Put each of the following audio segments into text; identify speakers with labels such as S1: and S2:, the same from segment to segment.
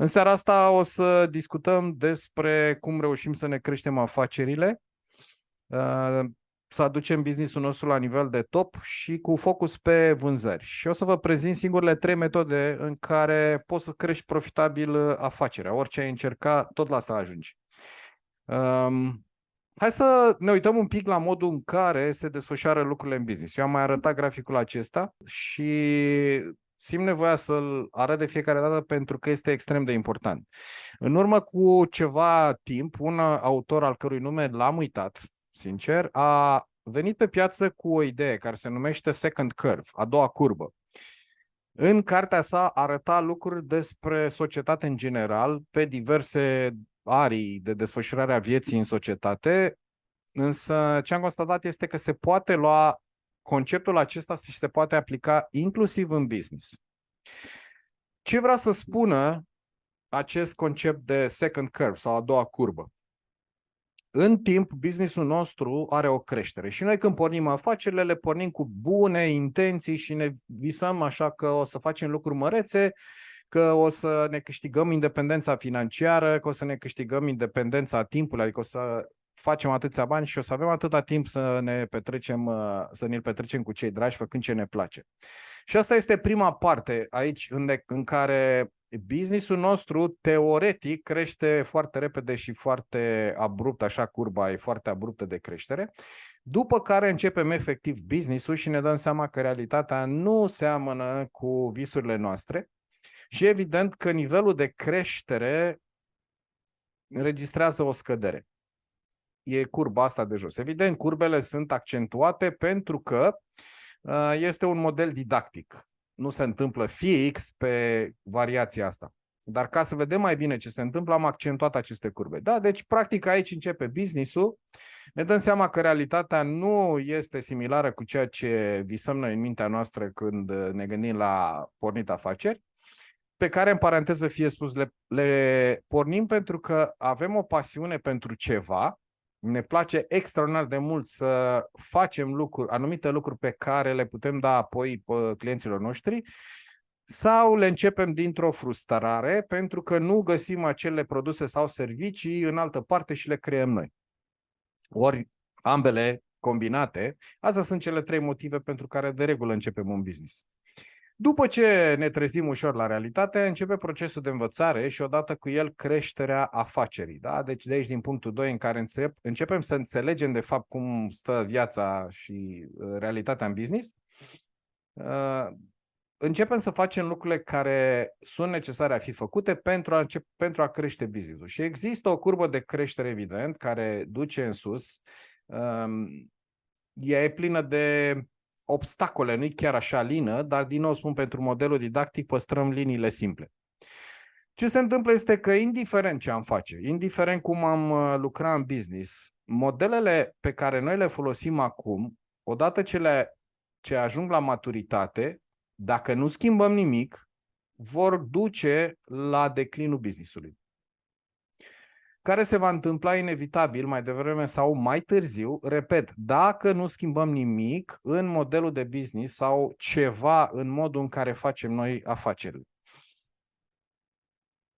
S1: În seara asta o să discutăm despre cum reușim să ne creștem afacerile, să aducem business-ul nostru la nivel de top și cu focus pe vânzări. Și o să vă prezint singurele 3 metode în care poți să crești profitabil afacerea. Orice ai încerca, tot la asta ajungi. Hai să ne uităm un pic la modul în care se desfășoară lucrurile în business. Eu am mai arătat graficul acesta și simt nevoia să-l arăt de fiecare dată pentru că este extrem de important. În urmă cu ceva timp, un autor al cărui nume l-am uitat, sincer, a venit pe piață cu o idee care se numește Second Curve, a doua curbă. În cartea sa arăta lucruri despre societate în general, pe diverse arii de desfășurare a vieții în societate, însă ce am constatat este că se poate lua conceptul acesta și se poate aplica inclusiv în business. Ce vrea să spună acest concept de second curve sau a doua curbă? În timp, businessul nostru are o creștere și noi când pornim afacerile, le pornim cu bune intenții și ne visăm așa că o să facem lucruri mărețe, că o să ne câștigăm independența financiară, că o să ne câștigăm independența timpului, adică o să facem atâția bani și o să avem atâta timp să ne petrecem cu cei dragi făcând ce ne place. Și asta este prima parte aici în care businessul nostru teoretic crește foarte repede și foarte abrupt, așa curba e foarte abruptă de creștere, după care începem efectiv business-ul și ne dăm seama că realitatea nu seamănă cu visurile noastre și evident că nivelul de creștere înregistrează o scădere. E curba asta de jos. Evident, curbele sunt accentuate pentru că este un model didactic. Nu se întâmplă fix pe variația asta. Dar ca să vedem mai bine ce se întâmplă, am accentuat aceste curbe. Da, deci practic aici începe business-ul. Ne dăm seama că realitatea nu este similară cu ceea ce visăm noi în mintea noastră când ne gândim la pornit afaceri, pe care, în paranteză fie spus, le pornim pentru că avem o pasiune pentru ceva. Ne place extraordinar de mult să facem anumite lucruri pe care le putem da apoi clienților noștri sau le începem dintr-o frustrare pentru că nu găsim acele produse sau servicii în altă parte și le creăm noi. Ori ambele combinate, astea sunt cele 3 motive pentru care de regulă începem un business. După ce ne trezim ușor la realitate, începe procesul de învățare și odată cu el creșterea afacerii. Da? Deci de aici din punctul 2 în care începem să înțelegem de fapt cum stă viața și realitatea în business, începem să facem lucrurile care sunt necesare a fi făcute pentru a crește business-ul. Și există o curbă de creștere evident care duce în sus. Ea e plină de obstacole, nu-i chiar așa lină, dar din nou spun, pentru modelul didactic păstrăm liniile simple. Ce se întâmplă este că indiferent ce am face, indiferent cum am lucra în business, modelele pe care noi le folosim acum, odată ce ajung la maturitate, dacă nu schimbăm nimic, vor duce la declinul business-ului, care se va întâmpla inevitabil mai devreme sau mai târziu, repet, dacă nu schimbăm nimic în modelul de business sau ceva în modul în care facem noi afacerile.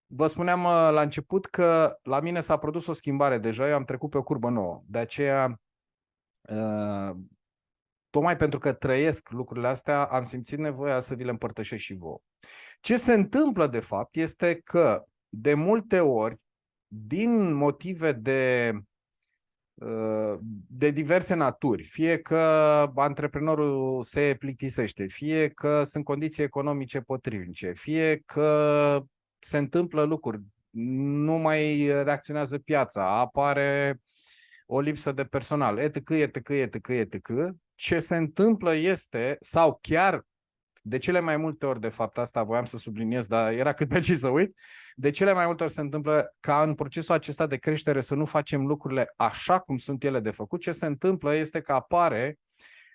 S1: Vă spuneam la început că la mine s-a produs o schimbare deja, eu am trecut pe o curbă nouă, de aceea, tocmai pentru că trăiesc lucrurile astea, am simțit nevoia să vi le împărtășesc și vouă. Ce se întâmplă de fapt este că de multe ori, din motive de diverse naturi, fie că antreprenorul se plictisește, fie că sunt condiții economice potrivnice, fie că se întâmplă lucruri, nu mai reacționează piața, apare o lipsă de personal, etc., etc., etc., etc., ce se întâmplă este, sau chiar de cele mai multe ori, de fapt, asta voiam să subliniez, dar era cât pe ce să uit, de cele mai multe ori se întâmplă ca în procesul acesta de creștere să nu facem lucrurile așa cum sunt ele de făcut. Ce se întâmplă este că apare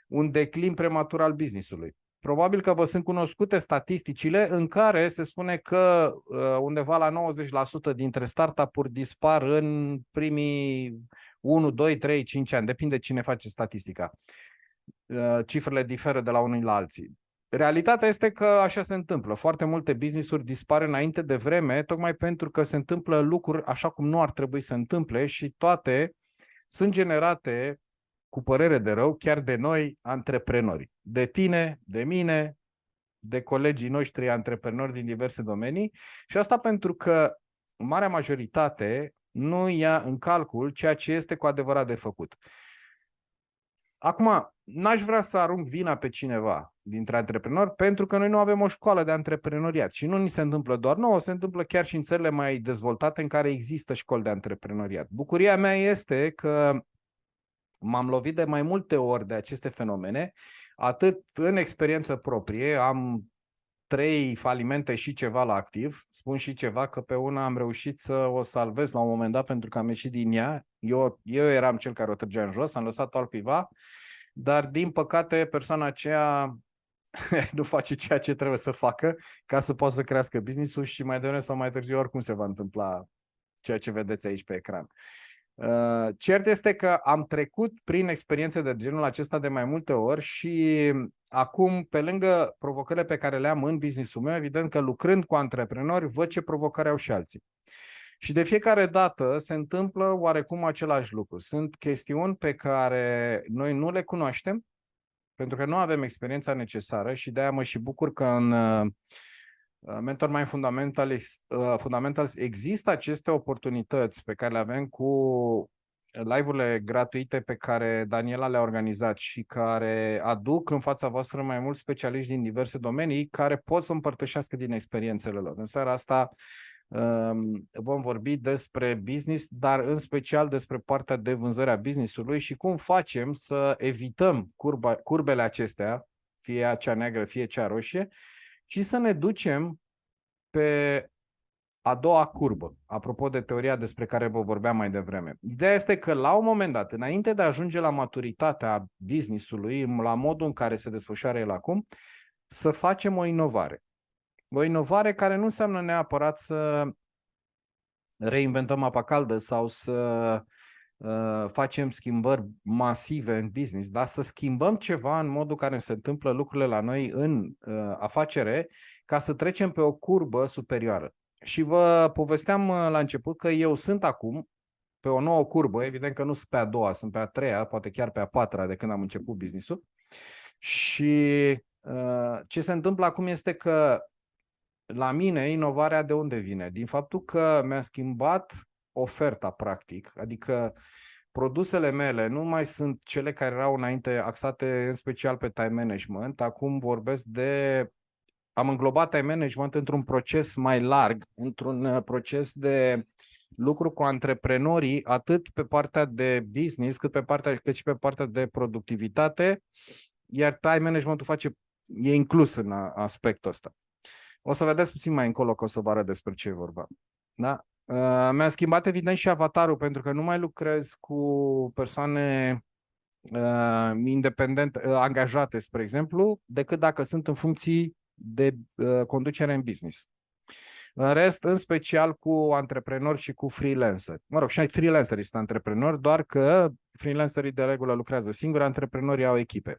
S1: un declin prematur al business-ului. Probabil că vă sunt cunoscute statisticile în care se spune că undeva la 90% dintre startup-uri dispar în primii 1, 2, 3, 5 ani. Depinde cine face statistica. Cifrele diferă de la unii la alții. realitatea este că așa se întâmplă. Foarte multe business-uri dispar înainte de vreme, tocmai pentru că se întâmplă lucruri așa cum nu ar trebui să se întâmple și toate sunt generate, cu părere de rău, chiar de noi, antreprenori. De tine, de mine, de colegii noștri antreprenori din diverse domenii. Și asta pentru că marea majoritate nu ia în calcul ceea ce este cu adevărat de făcut. Acum, n-aș vrea să arunc vina pe cineva dintre antreprenori, pentru că noi nu avem o școală de antreprenoriat și nu ni se întâmplă doar nouă, se întâmplă chiar și în țările mai dezvoltate în care există școli de antreprenoriat. Bucuria mea este că m-am lovit de mai multe ori de aceste fenomene, atât în experiență proprie, am 3 falimente și ceva la activ. Spun și ceva că pe una am reușit să o salvez la un moment dat pentru că am ieșit din ea. Eu eram cel care o trăgea în jos, am lăsat-o altcuiva, dar din păcate persoana aceea nu face ceea ce trebuie să facă ca să poată să crească business-ul și mai devreme sau mai târziu oricum se va întâmpla ceea ce vedeți aici pe ecran. Cert este că am trecut prin experiențe de genul acesta de mai multe ori și acum, pe lângă provocările pe care le am în business-ul meu, evident că lucrând cu antreprenori, văd ce provocări au și alții. Și de fiecare dată se întâmplă oarecum același lucru. Sunt chestiuni pe care noi nu le cunoaștem, pentru că nu avem experiența necesară și de-aia mă și bucur că în Mentor Mind Fundamentals există aceste oportunități pe care le avem cu live-urile gratuite pe care Daniela le-a organizat și care aduc în fața voastră mai mulți specialiști din diverse domenii care pot să împărtășească din experiențele lor. În seara asta vom vorbi despre business, dar în special despre partea de vânzare a business-ului și cum facem să evităm curbele acestea, fie cea neagră, fie cea roșie, și să ne ducem pe a doua curbă, apropo de teoria despre care vă vorbeam mai devreme. Ideea este că la un moment dat, înainte de a ajunge la maturitatea business-ului, la modul în care se desfășoară el acum, să facem o inovare. O inovare care nu înseamnă neapărat să reinventăm apa caldă sau să facem schimbări masive în business, dar să schimbăm ceva în modul care se întâmplă lucrurile la noi în afacere ca să trecem pe o curbă superioară. Și vă povesteam la început că eu sunt acum pe o nouă curbă, evident că nu sunt pe a doua, sunt pe a treia, poate chiar pe a patra de când am început business-ul. Și ce se întâmplă acum este că la mine inovarea de unde vine? Din faptul că mi-a schimbat oferta practic, adică produsele mele nu mai sunt cele care erau înainte axate în special pe time management, acum vorbesc am înglobat time management într-un proces mai larg, într-un proces de lucru cu antreprenorii, atât pe partea de business, cât și pe partea de productivitate, iar time managementul e inclus în aspectul ăsta. O să vedeți puțin mai încolo că o să vă arăt despre ce e vorba. Da? Mi-a schimbat evident și avatarul, pentru că nu mai lucrez cu persoane independente, angajate, spre exemplu, decât dacă sunt în funcții de conducere în business. În rest, în special cu antreprenori și cu freelanceri. Mă rog, și freelancerii sunt antreprenori, doar că freelancerii de regulă lucrează singuri, antreprenorii au echipe.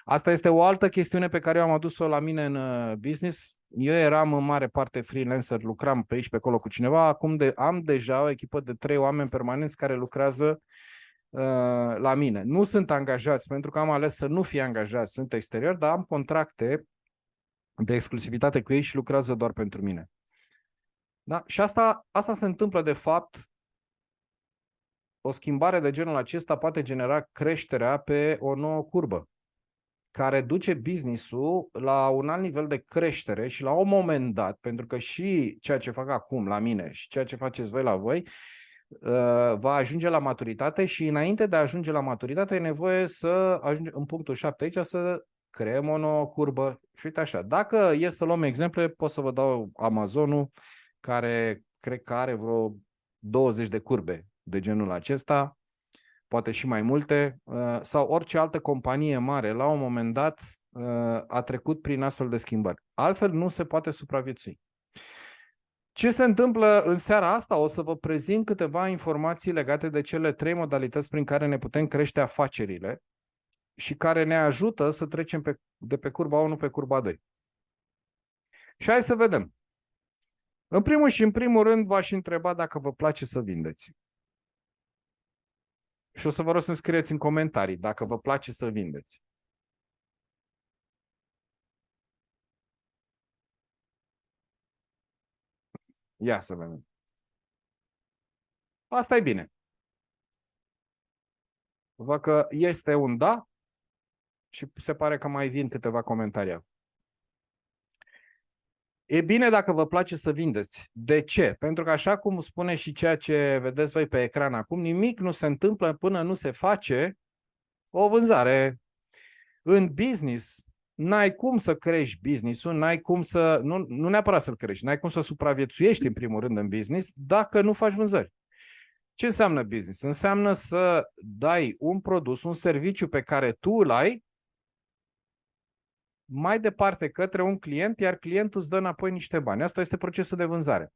S1: Asta este o altă chestiune pe care eu am adus-o la mine în business. Eu eram în mare parte freelancer, lucram pe aici, pe acolo cu cineva. Acum am deja o echipă de 3 oameni permanenți care lucrează la mine. Nu sunt angajați, pentru că am ales să nu fie angajați, sunt exterior, dar am contracte de exclusivitate cu ei și lucrează doar pentru mine. Da? Și asta se întâmplă de fapt. O schimbare de genul acesta poate genera creșterea pe o nouă curbă, care duce business-ul la un alt nivel de creștere și la un moment dat, pentru că și ceea ce fac acum la mine și ceea ce faceți voi la voi, va ajunge la maturitate și înainte de a ajunge la maturitate e nevoie să ajungem în punctul 7 aici, să creăm o nouă curbă. Și uite așa, dacă e să luăm exemple, pot să vă dau Amazonul, care cred că are vreo 20 de curbe de genul acesta, poate și mai multe, sau orice altă companie mare, la un moment dat a trecut prin astfel de schimbări. Altfel nu se poate supraviețui. Ce se întâmplă în seara asta? O să vă prezint câteva informații legate de cele 3 modalități prin care ne putem crește afacerile și care ne ajută să trecem de pe curba 1 pe curba 2. Și hai să vedem. În primul și în primul rând v-aș întreba dacă vă place să vindeți. Și o să vă rog să-mi scrieți în comentarii dacă vă place să vindeți. Ia să vedem. Asta e bine. Văd că este un da și se pare că mai vin câteva comentarii. E bine dacă vă place să vindeți. De ce? Pentru că așa cum spune și ceea ce vedeți voi pe ecran acum, nimic nu se întâmplă până nu se face o vânzare. În business, n-ai cum să crești business-ul, n-ai cum să, nu neapărat să-l crești, n-ai cum să supraviețuiești în primul rând în business dacă nu faci vânzări. Ce înseamnă business? Înseamnă să dai un produs, un serviciu pe care tu îl ai mai departe către un client, iar clientul îți dă înapoi niște bani. Asta este procesul de vânzare.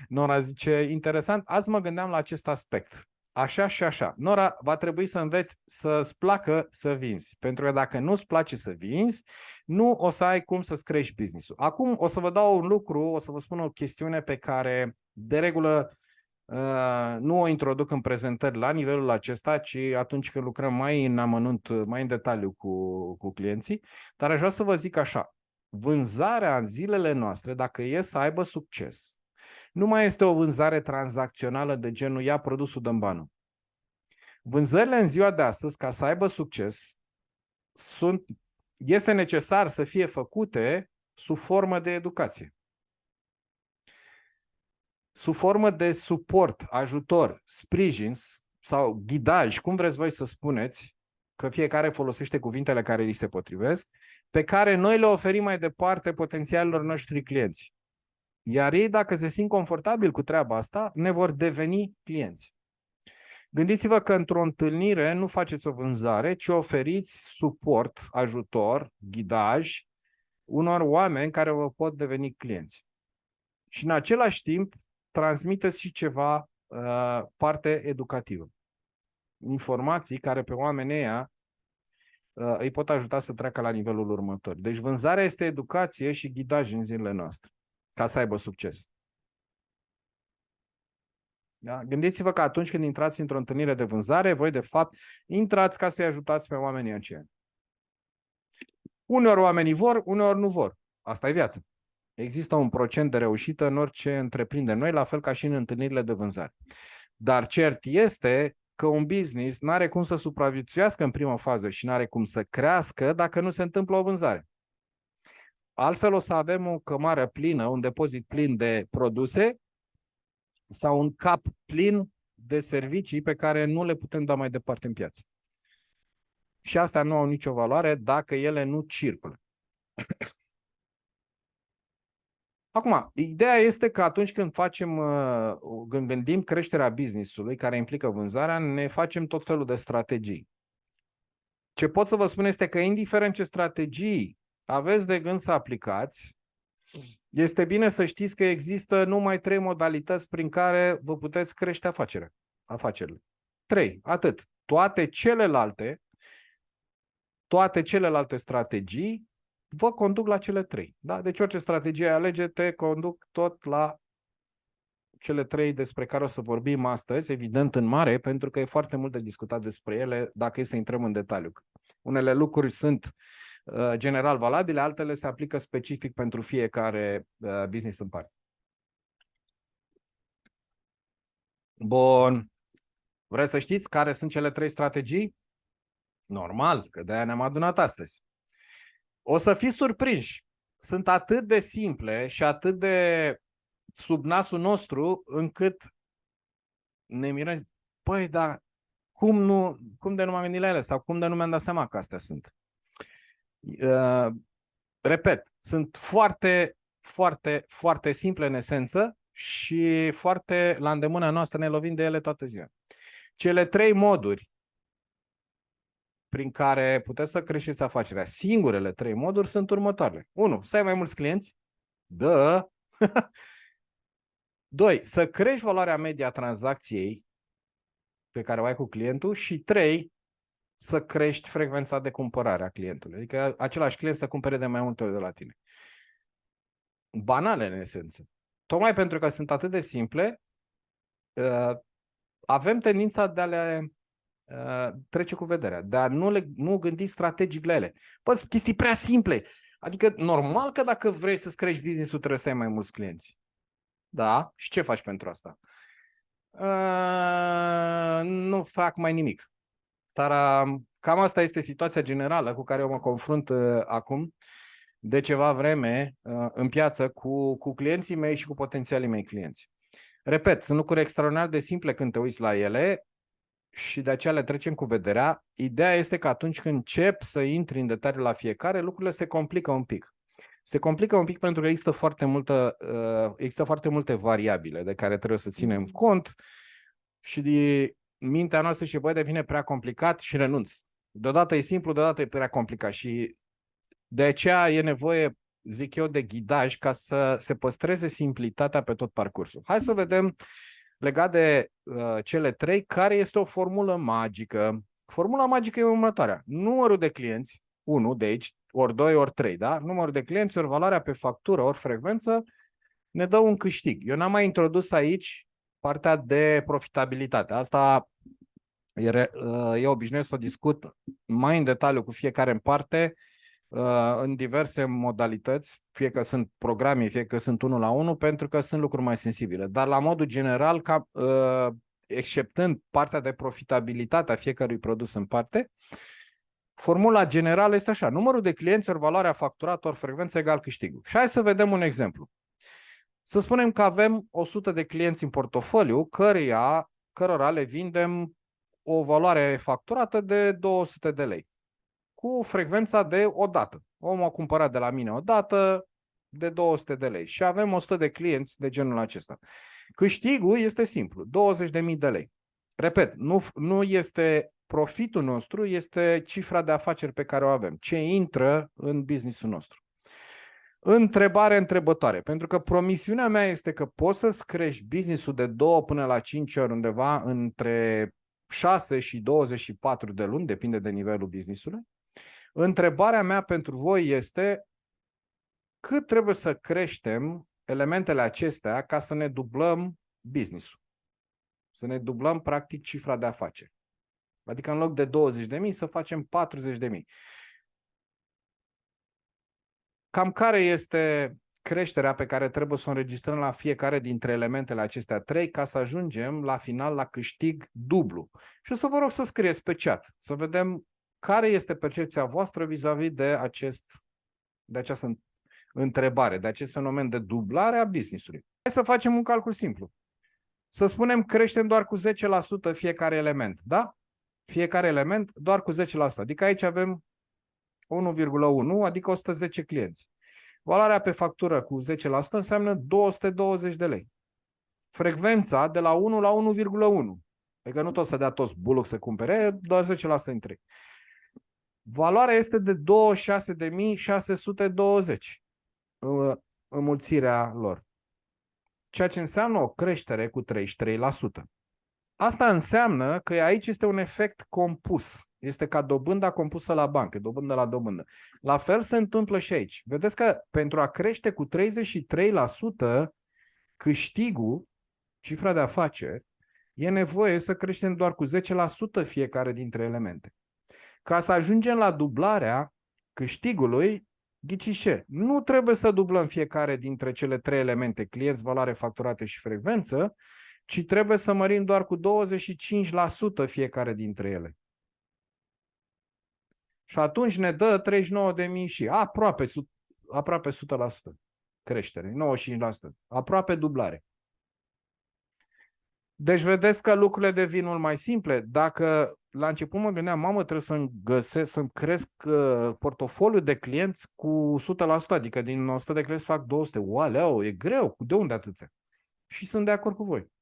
S1: Nora zice, interesant, azi mă gândeam la acest aspect. Așa și așa. Nora, va trebui să înveți să-ți placă să vinzi. Pentru că dacă nu-ți place să vinzi, nu o să ai cum să-ți crești business-ul. Acum o să vă dau un lucru, o să vă spun o chestiune pe care de regulă nu o introduc în prezentări la nivelul acesta, ci atunci când lucrăm mai în amănunt, mai în detaliu cu clienții. Dar aș vrea să vă zic așa. Vânzarea în zilele noastre, dacă e să aibă succes, nu mai este o vânzare tranzacțională de genul ia produsul, dă-mi banul. Vânzările în ziua de astăzi, ca să aibă succes, este necesar să fie făcute sub formă de educație. Sub formă de suport, ajutor, sprijin sau ghidaj, cum vreți voi să spuneți, că fiecare folosește cuvintele care îi se potrivesc, pe care noi le oferim mai departe potențialilor noștri clienți. Iar ei, dacă se simt confortabil cu treaba asta, ne vor deveni clienți. Gândiți-vă că într-o întâlnire nu faceți o vânzare, ci oferiți suport, ajutor, ghidaj unor oameni care vă pot deveni clienți. Și în același timp transmiteți și ceva parte educativă. Informații care pe oamenii ăia îi pot ajuta să treacă la nivelul următor. Deci vânzarea este educație și ghidaj în zilele noastre, ca să aibă succes. Da? Gândiți-vă că atunci când intrați într-o întâlnire de vânzare, voi de fapt intrați ca să-i ajutați pe oamenii aceia. Uneori oamenii vor, uneori nu vor. Asta e viața. Există un procent de reușită în orice întreprindere noi, la fel ca și în întâlnirile de vânzare. Dar cert este că un business nu are cum să supraviețuiască în prima fază și nu are cum să crească dacă nu se întâmplă o vânzare. Altfel o să avem o cămară plină, un depozit plin de produse sau un cap plin de servicii pe care nu le putem da mai departe în piață. Și astea nu au nicio valoare dacă ele nu circulă. Acum, ideea este că atunci când când gândim creșterea business-ului, care implică vânzarea, ne facem tot felul de strategii. Ce pot să vă spun este că indiferent ce strategii aveți de gând să aplicați, este bine să știți că există numai 3 modalități prin care vă puteți crește afacerile. 3, atât. Toate celelalte strategii vă conduc la cele 3. Da? Deci orice strategie alege, te conduc tot la cele 3 despre care o să vorbim astăzi, evident în mare, pentru că e foarte mult de discutat despre ele dacă e să intrăm în detaliu. Unele lucruri sunt general valabile, altele se aplică specific pentru fiecare business în parte. Bun. Vreți să știți care sunt cele 3 strategii? Normal, că de-aia ne-am adunat astăzi. O să fiți surprinși. Sunt atât de simple și atât de sub nasul nostru, încât ne mirăm. Păi, dar cum de nu m-am gândit la ele? Sau cum de nu mi-am dat seama că astea sunt? Repet, sunt foarte, foarte, foarte simple în esență și foarte la îndemâna noastră, ne lovim de ele toată ziua. Cele 3 moduri prin care puteți să creșteți afacerea, singurele 3 moduri sunt următoarele. 1. Să ai mai mulți clienți. 2. Să crești valoarea media a tranzacției pe care o ai cu clientul. Și 3. să crești frecvența de cumpărare a clientului. Adică același client să cumpere de mai multe ori de la tine. Banale, în esență. Tocmai pentru că sunt atât de simple, avem tendința de a le trece cu vederea, de a nu gândi strategic la ele. Păi, chestii prea simple. Adică, normal că dacă vrei să-ți crești business-ul, trebuie să ai mai mulți clienți. Da? Și ce faci pentru asta? Nu fac mai nimic. Dar cam asta este situația generală cu care eu mă confrunt acum de ceva vreme în piață cu clienții mei și cu potențialii mei clienți. Repet, sunt lucruri extraordinar de simple când te uiți la ele și de aceea le trecem cu vederea. Ideea este că atunci când încep să intri în detaliu la fiecare, lucrurile se complică un pic. Se complică un pic pentru că există foarte multe variabile de care trebuie să ținem cont și de mintea noastră și băi, devine prea complicat și renunț. Deodată e simplu, deodată e prea complicat și de aceea e nevoie, zic eu, de ghidaj ca să se păstreze simplitatea pe tot parcursul. Hai să vedem, legat de cele trei, care este o formulă magică. Formula magică e următoarea. Numărul de clienți, 1 de aici, ori 2, ori 3, da? Numărul de clienți, ori valoarea pe factură, ori frecvență, ne dă un câștig. Eu n-am mai introdus aici partea de profitabilitate. Asta eu obișnuiesc să o discut mai în detaliu cu fiecare în parte, în diverse modalități, fie că sunt programe, fie că sunt 1 la 1, pentru că sunt lucruri mai sensibile. Dar la modul general, exceptând partea de profitabilitate a fiecărui produs în parte, formula generală este așa: numărul de clienți ori valoarea facturată ori frecvență egal câștigul. Și hai să vedem un exemplu. Să spunem că avem 100 de clienți în portofoliu, cărora le vindem o valoare facturată de 200 de lei, cu frecvența de o dată. Omul a cumpărat de la mine o dată de 200 de lei și avem 100 de clienți de genul acesta. Câștigul este simplu, 20.000 de lei. Repet, nu este profitul nostru, este cifra de afaceri pe care o avem, ce intră în business-ul nostru. Întrebare întrebătoare, pentru că promisiunea mea este că poți să-ți crești business-ul de 2 până la 5 ori undeva între 6 și 24 de luni, depinde de nivelul business-ului. Întrebarea mea pentru voi este: cât trebuie să creștem elementele acestea ca să ne dublăm business-ul? Să ne dublăm, practic, cifra de afaceri. Adică în loc de 20.000 să facem 40.000. Cam care este creșterea pe care trebuie să o înregistrăm la fiecare dintre elementele acestea trei ca să ajungem la final la câștig dublu? Și o să vă rog să scrieți pe chat, să vedem care este percepția voastră vis-a-vis de această întrebare, de acest fenomen de dublare a business-ului. Hai să facem un calcul simplu. Să spunem creștem doar cu 10% fiecare element, da? Fiecare element doar cu 10%. Adică aici avem 1,1, adică 110 clienți. Valoarea pe factură cu 10% înseamnă 220 de lei. Frecvența de la 1 la 1,1. Adică nu tot să dea toți bullock să cumpere, doar 10% dintre ei. Valoarea este de 26.620. Înmulțirea lor. Ceea ce înseamnă o creștere cu 33%. Asta înseamnă că aici este un efect compus. Este ca dobânda compusă la bancă, dobândă la dobândă. La fel se întâmplă și aici. Vedeți că pentru a crește cu 33% câștigul, cifra de afaceri, e nevoie să creștem doar cu 10% fiecare dintre elemente. Ca să ajungem la dublarea câștigului, ghicișe, nu trebuie să dublăm fiecare dintre cele trei elemente, clienți, valoare facturată și frecvență, ci trebuie să mărim doar cu 25% fiecare dintre ele. Și atunci ne dă 39.000 și aproape 100% creștere, 95%, aproape dublare. Deci vedeți că lucrurile devin mult mai simple. Dacă la început mă gândeam, mamă, trebuie să-mi cresc portofoliul de clienți cu 100%, adică din 100 de clienți fac 200. Oaleu, e greu, de unde atâția? Și sunt de acord cu voi.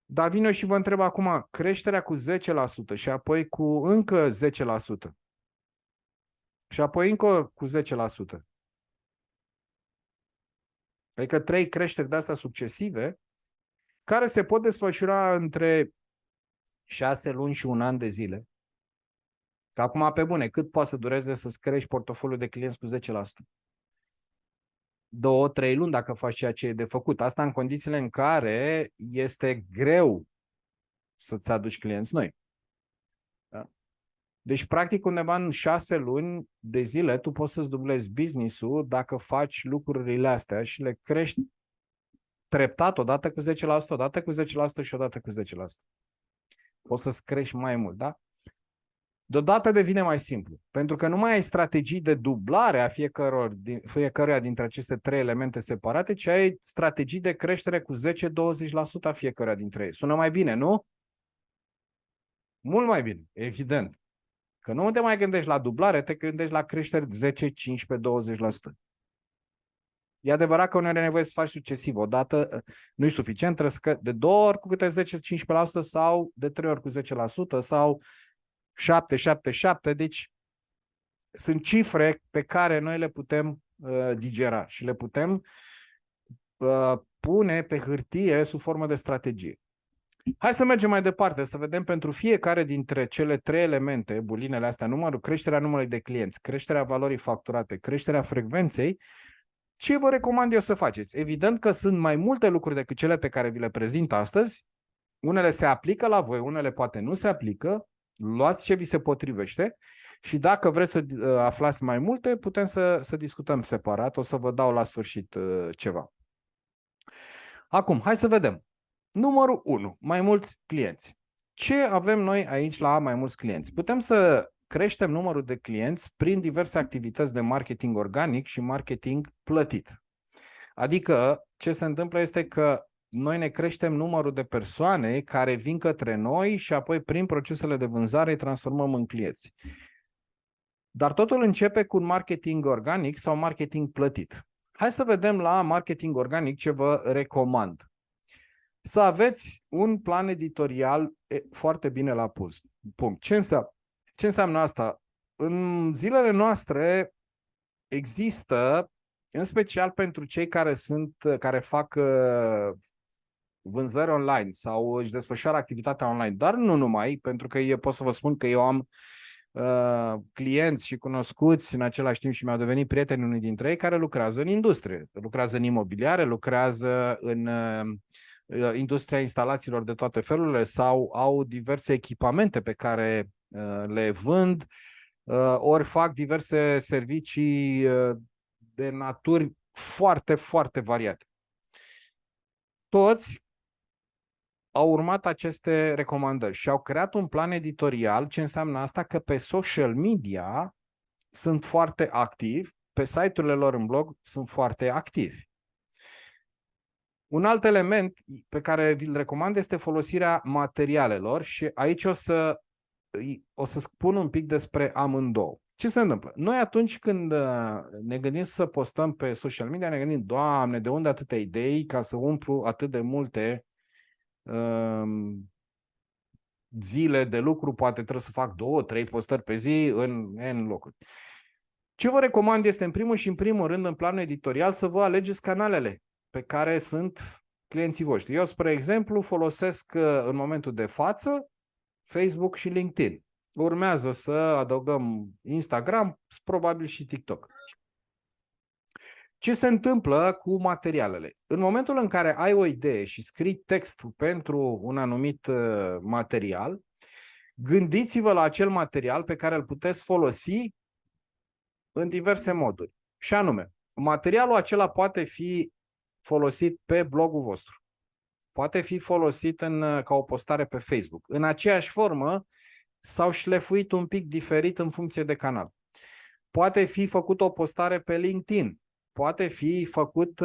S1: Dar vin eu și vă întreb acum, creșterea cu 10% și apoi cu încă 10% și apoi încă cu 10%. Adică 3 creșteri de astea succesive care se pot desfășura între 6 luni și un an de zile. Că acum, pe bune, cât poate să dureze să-ți crești portofoliul de clienți cu 10%? 2-3 luni dacă faci ceea ce e de făcut. Asta în condițiile în care este greu să-ți aduci clienți noi. Da? Deci, practic, undeva în 6 luni de zile tu poți să-ți dublezi business-ul dacă faci lucrurile astea și le crești treptat, odată cu 10%, odată cu 10% și odată cu 10%. Poți să-ți crești mai mult, da? Deodată devine mai simplu, pentru că nu mai ai strategii de dublare a fiecăruia dintre aceste 3 elemente separate, ci ai strategii de creștere cu 10-20% a fiecăruia dintre ei. Sună mai bine, nu? Mult mai bine, evident. Că nu te mai gândești la dublare, te gândești la creșteri 10, 15, 20%. E adevărat că uneori e nevoie să faci succesiv. Odată nu e suficient, trebuie să de 2 ori cu câte 10-15% sau de 3 ori cu 10% sau 7, deci sunt cifre pe care noi le putem digera și le putem pune pe hârtie sub formă de strategie. Hai să mergem mai departe, să vedem pentru fiecare dintre cele 3 elemente, bulinele astea, creșterea numărului de clienți, creșterea valorii facturate, creșterea frecvenței, ce vă recomand eu să faceți? Evident că sunt mai multe lucruri decât cele pe care vi le prezint astăzi. Unele se aplică la voi, unele poate nu se aplică. Luați ce vi se potrivește și dacă vreți să aflați mai multe, putem să discutăm separat. O să vă dau la sfârșit ceva. Acum, hai să vedem. Numărul 1. Mai mulți clienți. Ce avem noi aici la mai mulți clienți? Putem să creștem numărul de clienți prin diverse activități de marketing organic și marketing plătit. Adică, ce se întâmplă este că noi ne creștem numărul de persoane care vin către noi și apoi prin procesele de vânzare îi transformăm în clienți. Dar totul începe cu un marketing organic sau marketing plătit. Hai să vedem la marketing organic ce vă recomand. Să aveți un plan editorial foarte bine la punct. Ce înseamnă asta? În zilele noastre există, în special pentru cei care fac vânzări online sau își desfășoară activitatea online, dar nu numai, pentru că eu pot să vă spun că eu am clienți și cunoscuți în același timp și mi-au devenit prieteni unii dintre ei care lucrează în industrie, lucrează în imobiliare, lucrează în industria instalațiilor de toate felurile sau au diverse echipamente pe care le vând, ori fac diverse servicii de naturi foarte, foarte variate. Toți au urmat aceste recomandări și au creat un plan editorial. Ce înseamnă asta? Că pe social media sunt foarte activi, pe site-urile lor în blog sunt foarte activi. Un alt element pe care vi-l recomand este folosirea materialelor și aici o să spun un pic despre amândouă. Ce se întâmplă? Noi atunci când ne gândim să postăm pe social media, ne gândim, Doamne, de unde atâtea idei ca să umplu atât de multe zile de lucru, poate trebuie să fac 2-3 postări pe zi în N locuri. Ce vă recomand este, în primul rând, în planul editorial, să vă alegeți canalele pe care sunt clienții voștri. Eu, spre exemplu, folosesc în momentul de față Facebook și LinkedIn. Urmează să adăugăm Instagram, probabil și TikTok. Ce se întâmplă cu materialele? În momentul în care ai o idee și scrii textul pentru un anumit material, gândiți-vă la acel material pe care îl puteți folosi în diverse moduri. Și anume, materialul acela poate fi folosit pe blogul vostru. Poate fi folosit ca o postare pe Facebook. În aceeași formă sau șlefuit un pic diferit în funcție de canal. Poate fi făcut o postare pe LinkedIn. Poate fi făcut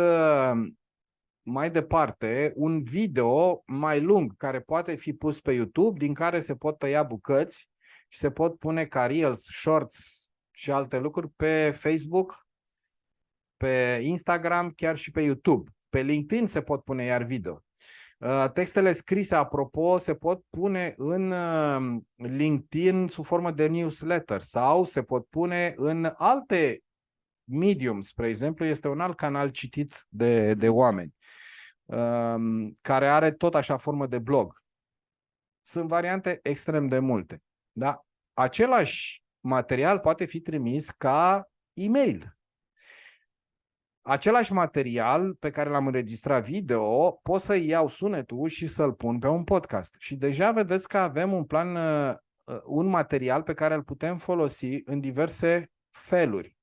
S1: mai departe un video mai lung care poate fi pus pe YouTube, din care se pot tăia bucăți și se pot pune ca Reels, Shorts și alte lucruri pe Facebook, pe Instagram, chiar și pe YouTube. Pe LinkedIn se pot pune iar video. Textele scrise, apropo, se pot pune în LinkedIn sub formă de newsletter sau se pot pune în alte medium, spre exemplu, este un alt canal citit de oameni care are tot așa formă de blog. Sunt variante extrem de multe. Da? același material poate fi trimis ca e-mail. Același material pe care l-am înregistrat video, pot să iau sunetul și să-l pun pe un podcast. Și deja vedeți că avem un plan, un material pe care îl putem folosi în diverse feluri.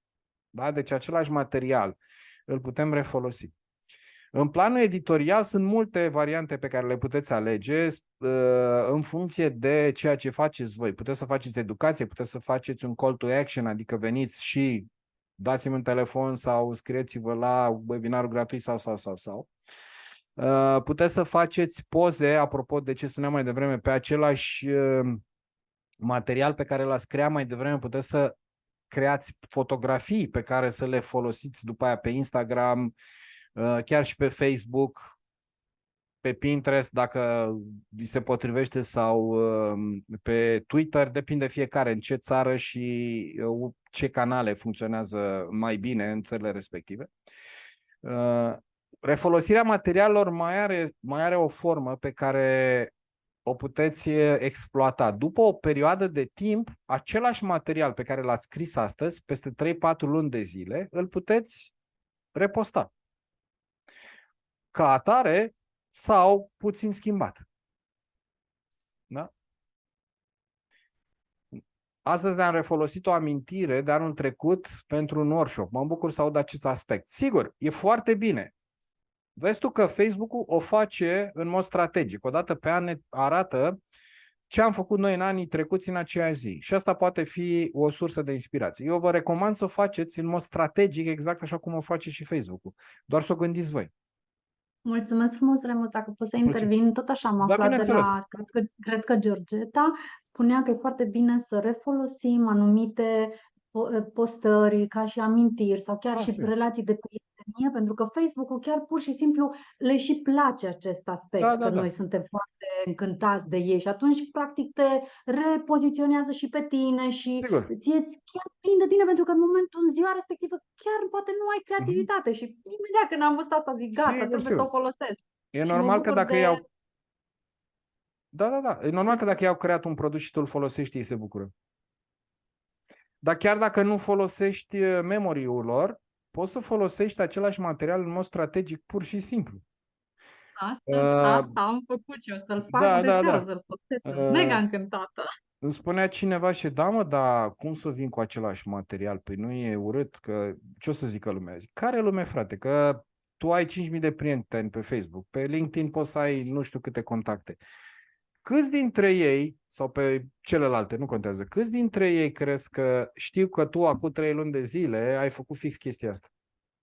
S1: Da? Deci același material îl putem refolosi. În planul editorial sunt multe variante pe care le puteți alege în funcție de ceea ce faceți voi. Puteți să faceți educație, puteți să faceți un call to action, adică veniți și dați-mi un telefon sau scrieți-vă la webinarul gratuit sau. Puteți să faceți poze, apropo de ce spuneam mai devreme, pe același material pe care l-ați creat mai devreme, puteți să creați fotografii pe care să le folosiți după aia pe Instagram, chiar și pe Facebook, pe Pinterest, dacă vi se potrivește, sau pe Twitter, depinde fiecare în ce țară și ce canale funcționează mai bine în țările respective. Refolosirea materialelor mai are o formă pe care o puteți exploata. După o perioadă de timp, același material pe care l-ați scris astăzi, peste 3-4 luni de zile, îl puteți reposta ca atare sau puțin schimbat. Da? Astăzi am refolosit o amintire de anul trecut pentru un workshop. Mă bucur să aud acest aspect. Sigur, e foarte bine. Vezi tu că Facebook-ul o face în mod strategic. Odată pe an ne arată ce am făcut noi în anii trecuți în aceeași zi. Și asta poate fi o sursă de inspirație. Eu vă recomand să o faceți în mod strategic, exact așa cum o face și Facebook-ul. Doar să o gândiți voi.
S2: Mulțumesc frumos, Remus, dacă pot să intervin. Tot așa am aflat de la, cred că Georgeta spunea că e foarte bine să refolosim anumite postări ca și amintiri sau chiar și relații de prietenie, pentru că Facebook-ul chiar pur și simplu le și place acest aspect, că noi suntem foarte încântați de ei și atunci practic te repoziționează și pe tine și ție chiar prinde bine, pentru că în momentul, în ziua respectivă, chiar poate nu ai creativitate și imediat când am văzut asta zic, gata, trebuie să o folosesc.
S1: E normal că dacă iau... Da. E normal că dacă i-au creat un produs și tu îl folosești, ei se bucură. Dar chiar dacă nu folosești memory-ul lor, poți să folosești același material în mod strategic, pur și simplu.
S2: Asta am făcut și o să-l fac de seară, să-l postez. Sunt mega încântată.
S1: Îmi spunea cineva și dar cum să vin cu același material? Păi nu e urât? Că ce o să zică lumea? Zic, care lume, frate? Că tu ai 5.000 de prieteni pe Facebook, pe LinkedIn poți să ai nu știu câte contacte. Câți dintre ei, sau pe celelalte, nu contează, câți dintre ei crezi că știu că tu acum 3 luni de zile ai făcut fix chestia asta?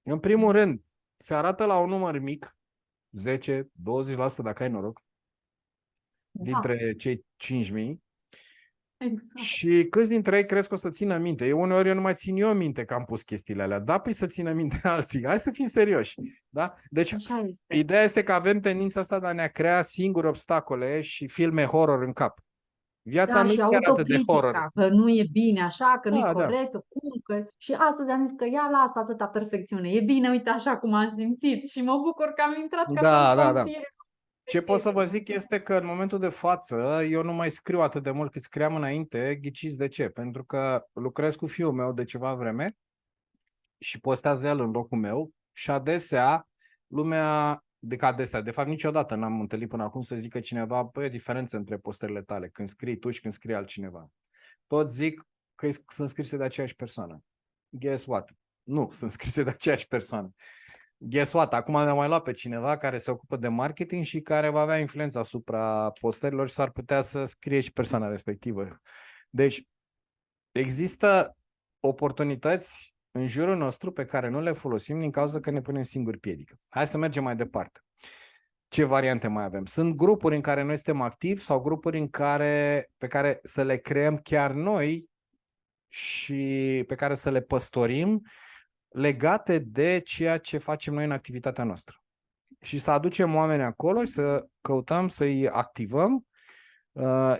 S1: În primul rând, se arată la un număr mic, 10-20% dacă ai noroc, dintre cei 5.000.
S2: Exact.
S1: Și câți dintre ei crezi că o să țină minte? Eu nu mai țin eu minte că am pus chestiile alea. Da, păi să țină minte alții. Hai să fim serioși. Da? Deci ideea este că avem tendința asta de a ne crea singuri obstacole și filme horror în cap. Viața nu e chiar atât de horror.
S2: Că nu e bine așa, că nu e corect, că cum, că... Și astăzi am zis că ia lasă atâta perfecțiune. E bine, uite așa cum am simțit și mă bucur că am intrat
S1: ca Ce pot să vă zic este că în momentul de față eu nu mai scriu atât de mult cât scriam înainte. Ghiciți de ce? Pentru că lucrez cu fiul meu de ceva vreme și postează el în locul meu și adesea lumea, de fapt niciodată n-am întâlnit până acum să zică cineva, băi, e diferență între postările tale, când scrii tu și când scrie altcineva. Toți zic că sunt scrise de aceeași persoană. Guess what? Nu, sunt scrise de aceeași persoană. Guess what? Acum am mai luat pe cineva care se ocupă de marketing și care va avea influență asupra postărilor și s-ar putea să scrie și persoana respectivă. Deci, există oportunități în jurul nostru pe care nu le folosim din cauza că ne punem singuri piedică. Hai să mergem mai departe. Ce variante mai avem? Sunt grupuri în care noi suntem activi sau grupuri pe care să le creăm chiar noi și pe care să le păstorim legate de ceea ce facem noi în activitatea noastră. Și să aducem oameni acolo și să căutăm să-i activăm,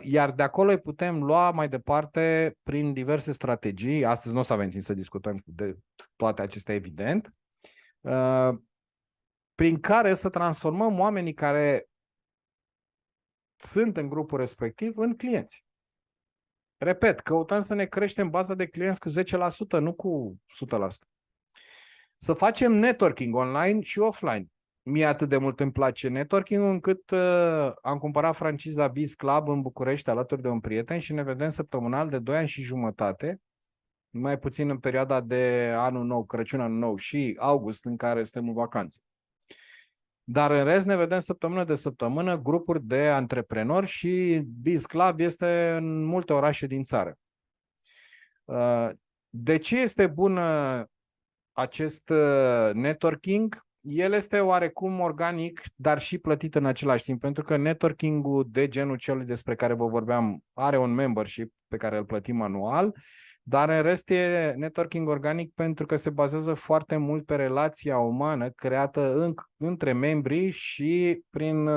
S1: iar de acolo îi putem lua mai departe prin diverse strategii. Astăzi nu o să avem timp să discutăm de toate acestea, evident, prin care să transformăm oamenii care sunt în grupul respectiv în clienți. Repet, căutăm să ne creștem baza de clienți cu 10%, nu cu 100%. Să facem networking online și offline. Mie atât de mult îmi place networking încât am cumpărat franciza Biz Club în București alături de un prieten și ne vedem săptămânal de 2 ani și jumătate, mai puțin în perioada de anul nou, Crăciun, anul nou și august în care suntem în vacanță. Dar în rest ne vedem săptămână de săptămână, grupuri de antreprenori și Biz Club este în multe orașe din țară. De ce este bun acest networking? El este oarecum organic, dar și plătit în același timp, pentru că networking-ul de genul celui despre care vă vorbeam are un membership pe care îl plătim anual, dar în rest e networking organic pentru că se bazează foarte mult pe relația umană creată între membrii și prin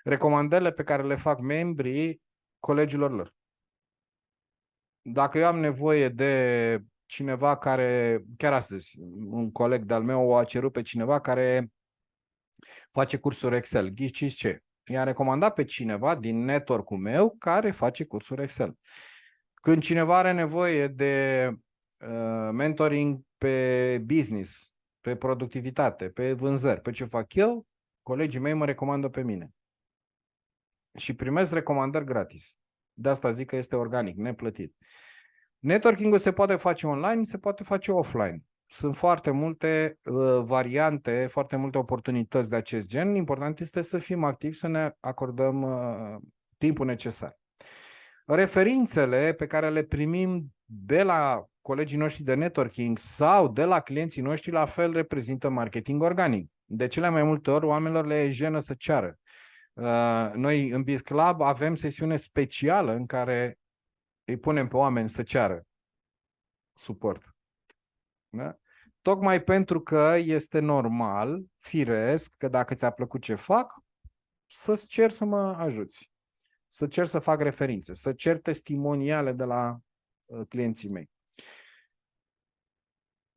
S1: recomandările pe care le fac membrii colegilor lor. Dacă eu am nevoie de cineva care, chiar astăzi, un coleg de-al meu a cerut pe cineva care face cursuri Excel. Ghiciți ce? I-a recomandat pe cineva din network-ul meu care face cursuri Excel. Când cineva are nevoie de mentoring pe business, pe productivitate, pe vânzări, pe ce fac eu, colegii mei mă recomandă pe mine. Și primesc recomandări gratis. De asta zic că este organic, neplătit. Networking-ul se poate face online, se poate face offline. Sunt foarte multe variante, foarte multe oportunități de acest gen. Important este să fim activi, să ne acordăm timpul necesar. Referințele pe care le primim de la colegii noștri de networking sau de la clienții noștri la fel reprezintă marketing organic. De cele mai multe ori oamenilor le e jenă să ceară. Noi în Biz Club avem sesiune specială în care îi punem pe oameni să ceară suport. Da? Tocmai pentru că este normal, firesc, că dacă ți-a plăcut ce fac, să-ți cer să mă ajuți. Să cer să fac referințe, să cer testimoniale de la clienții mei.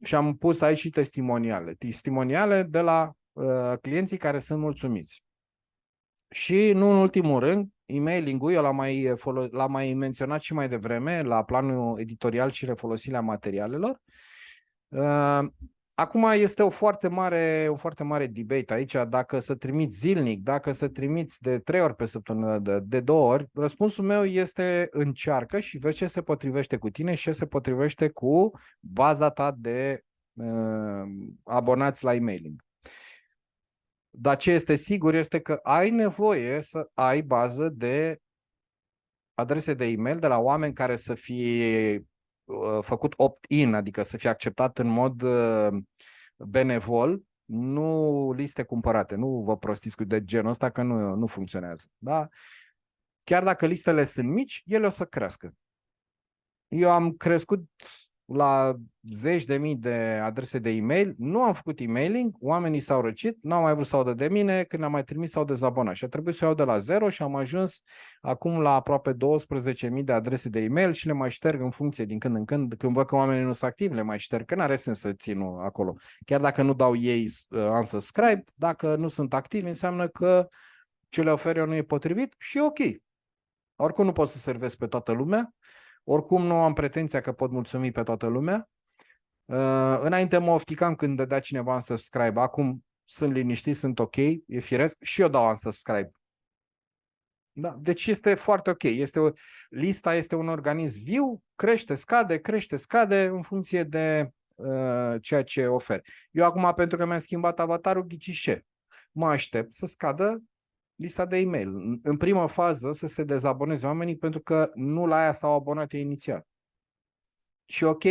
S1: Și am pus aici și testimoniale de la clienții care sunt mulțumiți. Și nu în ultimul rând, emailing-ul, eu l-am mai menționat și mai devreme la planul editorial și refolosirea materialelor. Acum este un foarte mare debate aici, dacă să trimiți zilnic, dacă să trimiți de 3 ori pe săptămână, de 2 ori. Răspunsul meu este încearcă și vezi ce se potrivește cu tine și ce se potrivește cu baza ta de abonați la emailing. Dar ce este sigur este că ai nevoie să ai bază de adrese de e-mail de la oameni care să fie făcut opt-in, adică să fie acceptat în mod benevol, nu liste cumpărate, nu vă prostiți cu de genul ăsta că nu funcționează. Da? Chiar dacă listele sunt mici, ele o să crească. Eu am crescut la 10.000 de adrese de e-mail, nu am făcut emailing, oamenii s-au răcit, n-au mai vrut să audă de mine, când am mai trimis s-au dezabonat și a trebuit să iau de la zero și am ajuns acum la aproape 12.000 de adrese de e-mail și le mai șterg în funcție din când în când, când văd că oamenii nu sunt activi, le mai șterg, că n-are sens să țin acolo. Chiar dacă nu dau ei unsubscribe, dacă nu sunt activi, înseamnă că ce le ofer eu nu e potrivit și e ok. Oricum nu pot să servesc pe toată lumea, oricum nu am pretenția că pot mulțumi pe toată lumea. Înainte mă ofticam când dădea cineva unsubscribe, acum sunt liniștit, sunt ok, e firesc și eu dau unsubscribe. Da? Deci este foarte ok. Lista este un organism viu, crește, scade în funcție de ceea ce ofer. Eu acum, pentru că mi-am schimbat avatarul, ghiciți ce? Mă aștept să scadă lista de e-mail. În prima fază să se dezaboneze oamenii pentru că nu la aia s-au abonat ei inițial. Și ok,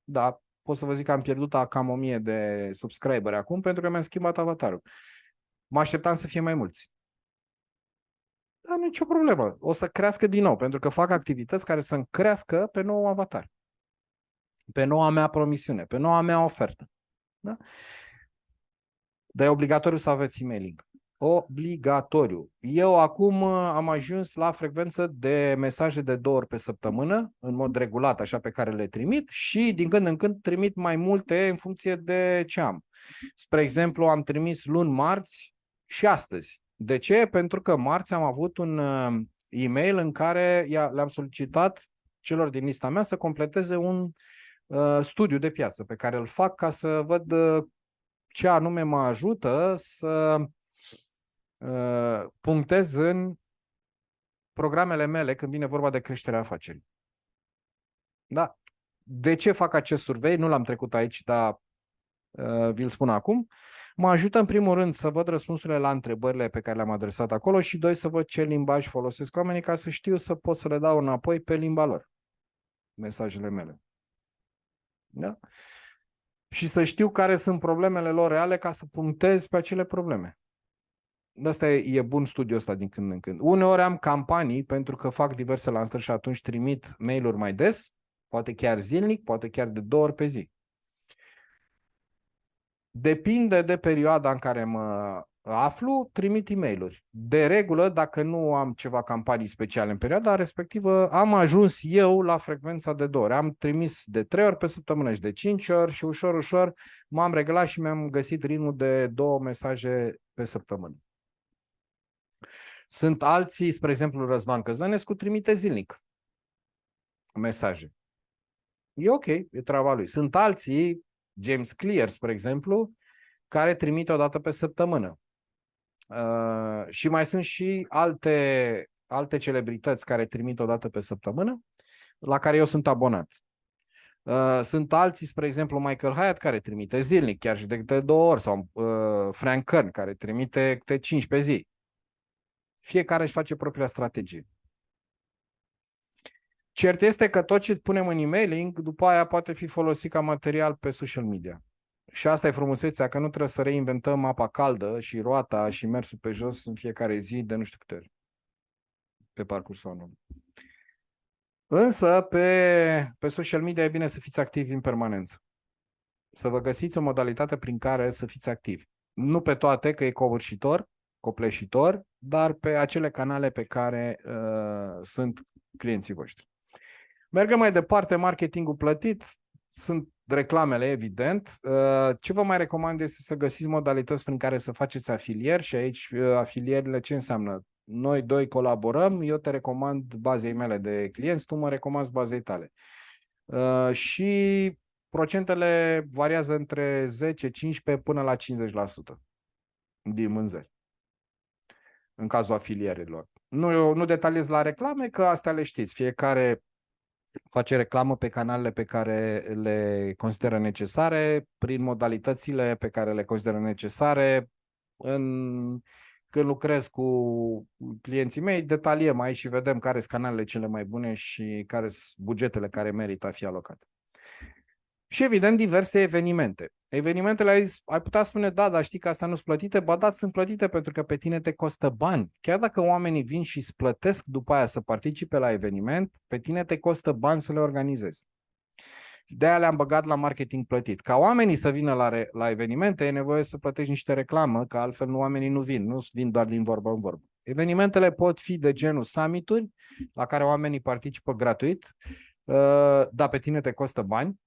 S1: da, pot să vă zic că am pierdut cam 1000 de subscriberi acum pentru că mi-am schimbat avatarul. Mă așteptam să fie mai mulți. Dar nu e nicio problemă. O să crească din nou pentru că fac activități care să-mi crească pe nou avatar. Pe noua mea promisiune, pe noua mea ofertă. Da? Dar e obligatoriu să aveți emailing. Obligatoriu. Eu acum am ajuns la frecvență de mesaje de 2 ori pe săptămână, în mod regulat, așa pe care le trimit și din când în când trimit mai multe în funcție de ce am. Spre exemplu, am trimis luni, marți și astăzi. De ce? Pentru că marți am avut un e-mail în care le-am solicitat celor din lista mea să completeze un studiu de piață pe care îl fac ca să văd ce anume mă ajută să punctez în programele mele când vine vorba de creșterea afacerii. Da. De ce fac acest survey? Nu l-am trecut aici, dar vi-l spun acum. Mă ajută în primul rând să văd răspunsurile la întrebările pe care le-am adresat acolo și doi, să văd ce limbaj folosesc oamenii ca să știu să pot să le dau înapoi pe limba lor mesajele mele. Da? Și să știu care sunt problemele lor reale ca să punctez pe acele probleme. De asta e bun studiul ăsta din când în când. Uneori am campanii pentru că fac diverse lansări și atunci trimit mail-uri mai des, poate chiar zilnic, poate chiar de 2 ori pe zi. Depinde de perioada în care mă aflu, trimit e-mail-uri. De regulă, dacă nu am ceva campanii speciale în perioada respectivă, am ajuns eu la frecvența de 2 ori. Am trimis de 3 ori pe săptămână și de 5 ori și ușor, ușor m-am reglat și mi-am găsit ritmul de 2 mesaje pe săptămână. Sunt alții, spre exemplu Răzvan Căzănescu, trimite zilnic mesaje. E ok, e treaba lui. Sunt alții, James Clear, spre exemplu, care trimite o dată pe săptămână. Și mai sunt și alte celebrități care trimit o dată pe săptămână, la care eu sunt abonat. Sunt alții, spre exemplu, Michael Hyatt, care trimite zilnic, chiar și de câte 2 ori, sau Frank Kern, care trimite câte 5 pe zi. Fiecare își face propria strategie. Cert este că tot ce punem în e-mailing, după aia poate fi folosit ca material pe social media. Și asta e frumusețea, că nu trebuie să reinventăm apa caldă și roata și mersul pe jos în fiecare zi de nu știu câte ori pe parcursul anului. Însă, pe social media e bine să fiți activi în permanență. Să vă găsiți o modalitate prin care să fiți activi. Nu pe toate, că e covârșitor, copleșitor, dar pe acele canale pe care sunt clienții voștri. Mergem mai departe, marketingul plătit. Sunt reclamele, evident. Ce vă mai recomand este să găsiți modalități prin care să faceți afilieri și aici afilierile ce înseamnă? Noi doi colaborăm, eu te recomand bazei mele de clienți, tu mă recomanzi bazei tale. Și procentele variază între 10, 15 până la 50% din vânzări. În cazul afilierilor. Nu detaliez la reclame, că astea le știți. Fiecare face reclamă pe canalele pe care le consideră necesare, prin modalitățile pe care le consideră necesare. Când lucrez cu clienții mei, detaliem aici și vedem care sunt canalele cele mai bune și care sunt bugetele care merită a fi alocate. Și evident diverse evenimente. Evenimentele ai putea spune, da, dar știi că astea nu sunt plătite, ba da, sunt plătite pentru că pe tine te costă bani. Chiar dacă oamenii vin și îți plătesc după aia să participe la eveniment, pe tine te costă bani să le organizezi. De-aia le-am băgat la marketing plătit. Ca oamenii să vină la evenimente, e nevoie să plătești niște reclamă, că altfel oamenii nu vin doar din vorbă în vorbă. Evenimentele pot fi de genul summit-uri, la care oamenii participă gratuit, dar pe tine te costă bani.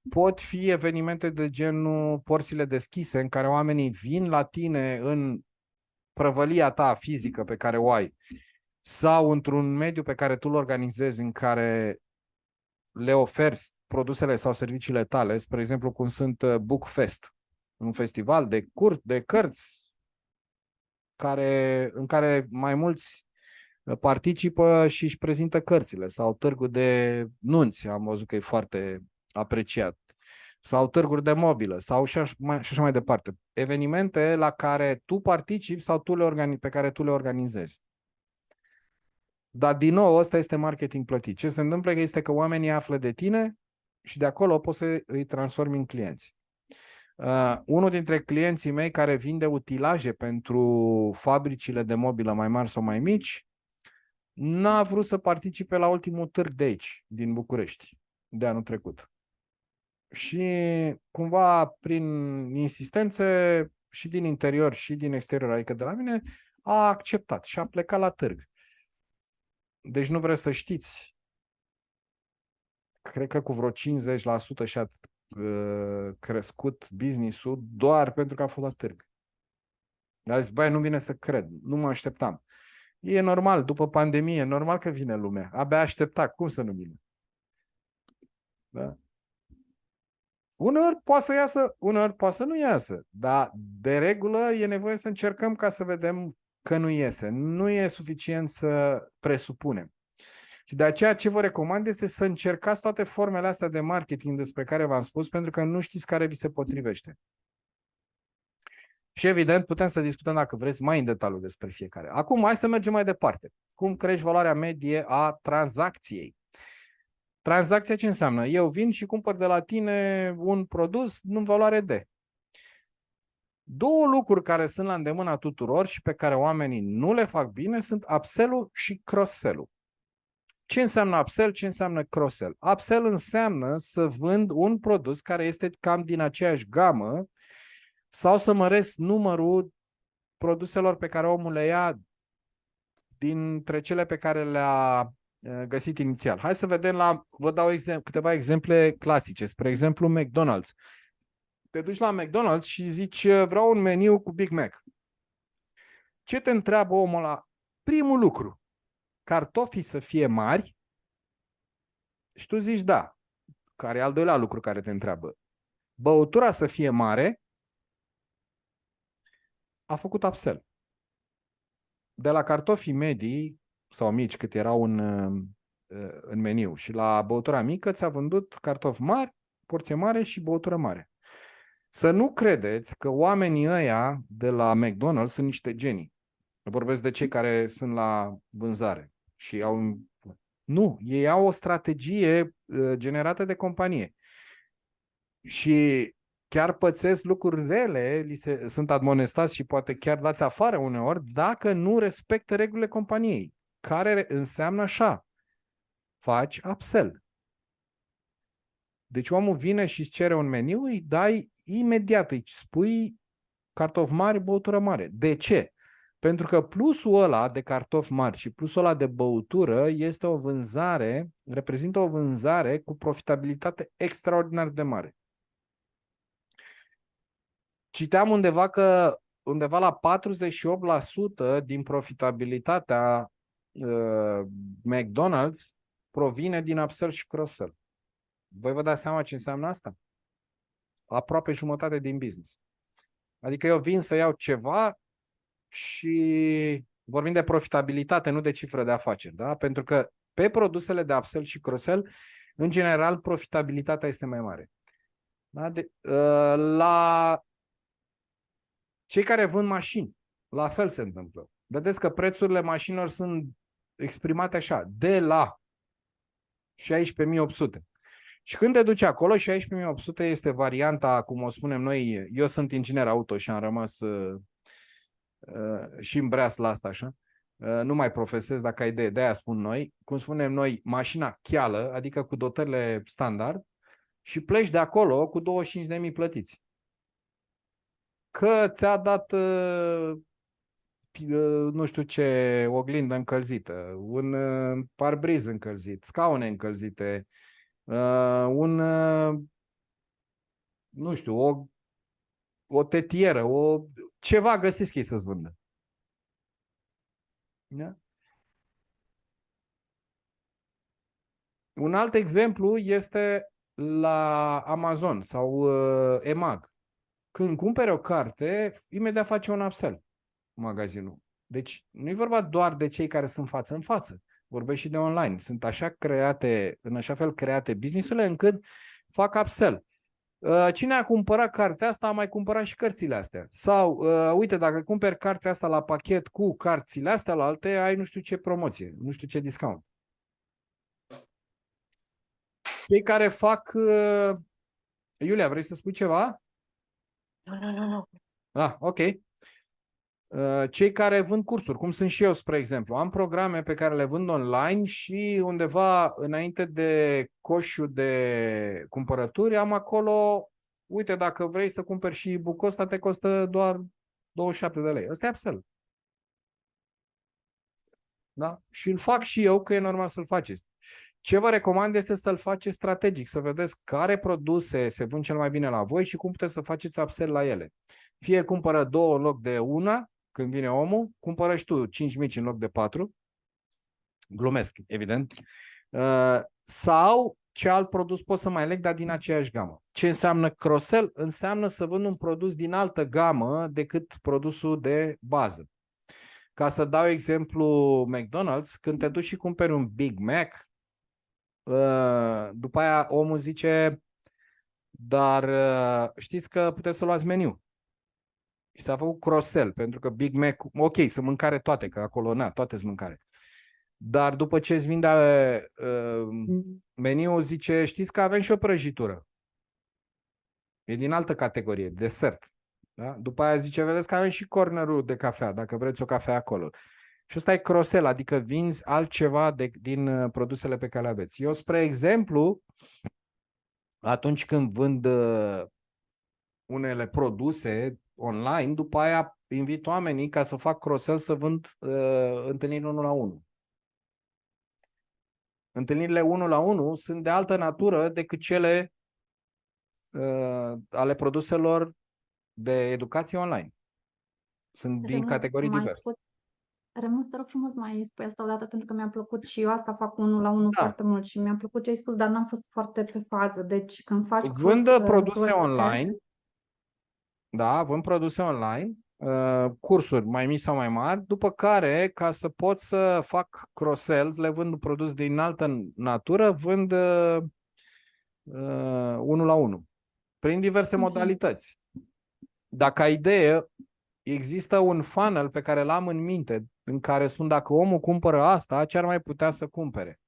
S1: Pot fi evenimente de genul porțile deschise, în care oamenii vin la tine în prăvălia ta fizică pe care o ai sau într-un mediu pe care tu îl organizezi, în care le oferi produsele sau serviciile tale, spre exemplu cum sunt Bookfest, un festival de cărți în care mai mulți participă și își prezintă cărțile, sau târgul de nunți, am văzut că e foarte apreciat, sau târguri de mobilă, sau și așa mai departe. Evenimente la care tu participi sau pe care tu le organizezi. Dar din nou, ăsta este marketing plătit. Ce se întâmplă este că oamenii află de tine și de acolo poți să îi transformi în clienți. Unul dintre clienții mei care vinde utilaje pentru fabricile de mobilă mai mari sau mai mici n-a vrut să participe la ultimul târg de aici, din București, de anul trecut. Și cumva prin insistențe și din interior și din exterior, adică de la mine, a acceptat și a plecat la târg. Deci nu vreți să știți, cred că cu vreo 50% și-a crescut business-ul doar pentru că a fost la târg. A zis, băi, nu vine să cred, nu mă așteptam. E normal, după pandemie, normal că vine lumea. Abia aștepta, cum să nu vină? Da? Uneori poate să iasă, uneori poate să nu iasă, dar de regulă e nevoie să încercăm ca să vedem că nu iese. Nu e suficient să presupunem. Și de aceea ce vă recomand este să încercați toate formele astea de marketing despre care v-am spus, pentru că nu știți care vi se potrivește. Și evident putem să discutăm dacă vreți mai în detaliu despre fiecare. Acum hai să mergem mai departe. Cum crești valoarea medie a tranzacției? Tranzacția ce înseamnă? Eu vin și cumpăr de la tine un produs în valoare de. Două lucruri care sunt la îndemâna tuturor și pe care oamenii nu le fac bine sunt upsell-ul și cross-sell-ul. Ce înseamnă upsell? Ce înseamnă cross-sell? Upsell înseamnă să vând un produs care este cam din aceeași gamă sau să măresc numărul produselor pe care omul le ia dintre cele pe care le-a găsit inițial. Hai să vedem vă dau câteva exemple clasice. Spre exemplu, McDonald's. Te duci la McDonald's și zici, vreau un meniu cu Big Mac. Ce te întreabă omul ăla? Primul lucru, cartofii să fie mari și tu zici da. Care e al doilea lucru care te întreabă? Băutura să fie mare, a făcut upsell. De la cartofii medii sau mici, cât erau în meniu, și la băutura mică ți-a vândut cartofi mari, porție mare și băutură mare. Să nu credeți că oamenii ăia de la McDonald's sunt niște genii. Vorbesc de cei care sunt la vânzare și au... Nu, ei au o strategie generată de companie. Și chiar pățesc lucruri rele, sunt admonestați și poate chiar dați afară uneori dacă nu respectă regulile companiei, care înseamnă așa: faci upsell. Deci omul vine și îți cere un meniu, îi dai imediat, îi spui cartofi mari, băutură mare. De ce? Pentru că plusul ăla de cartofi mari și plusul ăla de băutură este o vânzare, reprezintă o vânzare cu profitabilitate extraordinar de mare. Citeam undeva că undeva la 48% din profitabilitatea McDonald's provine din upsell și cross-sell. Voi vă dați seama ce înseamnă asta? Aproape jumătate din business. Adică eu vin să iau ceva și vorbim de profitabilitate, nu de cifră de afaceri, da? Pentru că pe produsele de upsell și cross-sell, în general, profitabilitatea este mai mare. Da? La cei care vând mașini, la fel se întâmplă. Vedeți că prețurile mașinilor sunt exprimate așa, de la 16.800. Și când te duci acolo, 16.800 este varianta, cum o spunem noi, eu sunt inginer auto și am rămas și în breas la asta, așa. Nu mai profesez, dacă ai idee, de-aia spun noi. Cum spunem noi, mașina cheală, adică cu dotările standard, și pleci de acolo cu 25.000 plătiți. Că ți-a dat nu știu ce oglindă încălzită, un parbriz încălzit, scaune încălzite, nu știu, o tetieră, ceva găsiți ei să-ți vândă. Da? Un alt exemplu este la Amazon sau EMAG. Când cumperi o carte, imediat face un upsell magazinul. Deci nu e vorba doar de cei care sunt față în față. Vorbesc și de online. Sunt așa create, în așa fel create business-urile încât fac upsell. Cine a cumpărat cartea asta a mai cumpărat și cărțile astea. Sau, uite, dacă cumperi cartea asta la pachet cu cărțile astea la alte, ai nu știu ce promoție, nu știu ce discount. Cei care fac... Iulia, vrei să spui ceva?
S3: Nu.
S1: Ah, ok. Cei care vând cursuri, cum sunt și eu, spre exemplu. Am programe pe care le vând online și undeva înainte de coșul de cumpărături am acolo, uite, dacă vrei să cumperi și e-book-ul ăsta, te costă doar 27 de lei. Ăsta e upsell. Da? Și îl fac și eu, că e normal să-l faceți. Ce vă recomand este să-l faceți strategic, să vedeți care produse se vând cel mai bine la voi și cum puteți să faceți upsell la ele. Fie cumpără 2 în loc de una, când vine omul, cumpără și tu 5 mici în loc de 4. Glumesc, evident. Sau ce alt produs pot să mai leg, dar din aceeași gamă. Ce înseamnă cross-sell? Înseamnă să vând un produs din altă gamă decât produsul de bază. Ca să dau exemplu McDonald's, când te duci și cumperi un Big Mac, după aia omul zice, dar știți că puteți să luați meniu. Și s-a făcut cross-sell, pentru că Big Mac, ok, sunt mâncare toate, că acolo, toate sunt mâncare. Dar după ce îți vinde meniul, zice, știți că avem și o prăjitură. E din altă categorie, desert. Da? După aia zice, vedeți că avem și cornerul de cafea, dacă vreți o cafea acolo. Și ăsta e cross-sell, adică vinzi altceva din produsele pe care le aveți. Eu, spre exemplu, atunci când vând unele produse online, după aia invit oamenii ca să fac cross-sell să vând întâlniri 1 la 1. Întâlnirile 1 la 1 sunt de altă natură decât cele ale produselor de educație online. Sunt din categorii diverse.
S2: Remus, te rog frumos, mai spui asta odată, pentru că mi-a plăcut și eu asta fac 1 la 1 foarte mult și mi-a plăcut ce ai spus, dar n-am fost foarte pe fază. Deci când faci
S1: Vând produse online, da, vând produse online, cursuri mai mici sau mai mari, după care, ca să pot să fac cross-sell, le vând un produs din altă natură, vând 1 la 1, prin diverse modalități. Dacă ai idee, există un funnel pe care l-am în minte, în care spun dacă omul cumpără asta, ce ar mai putea să cumpere?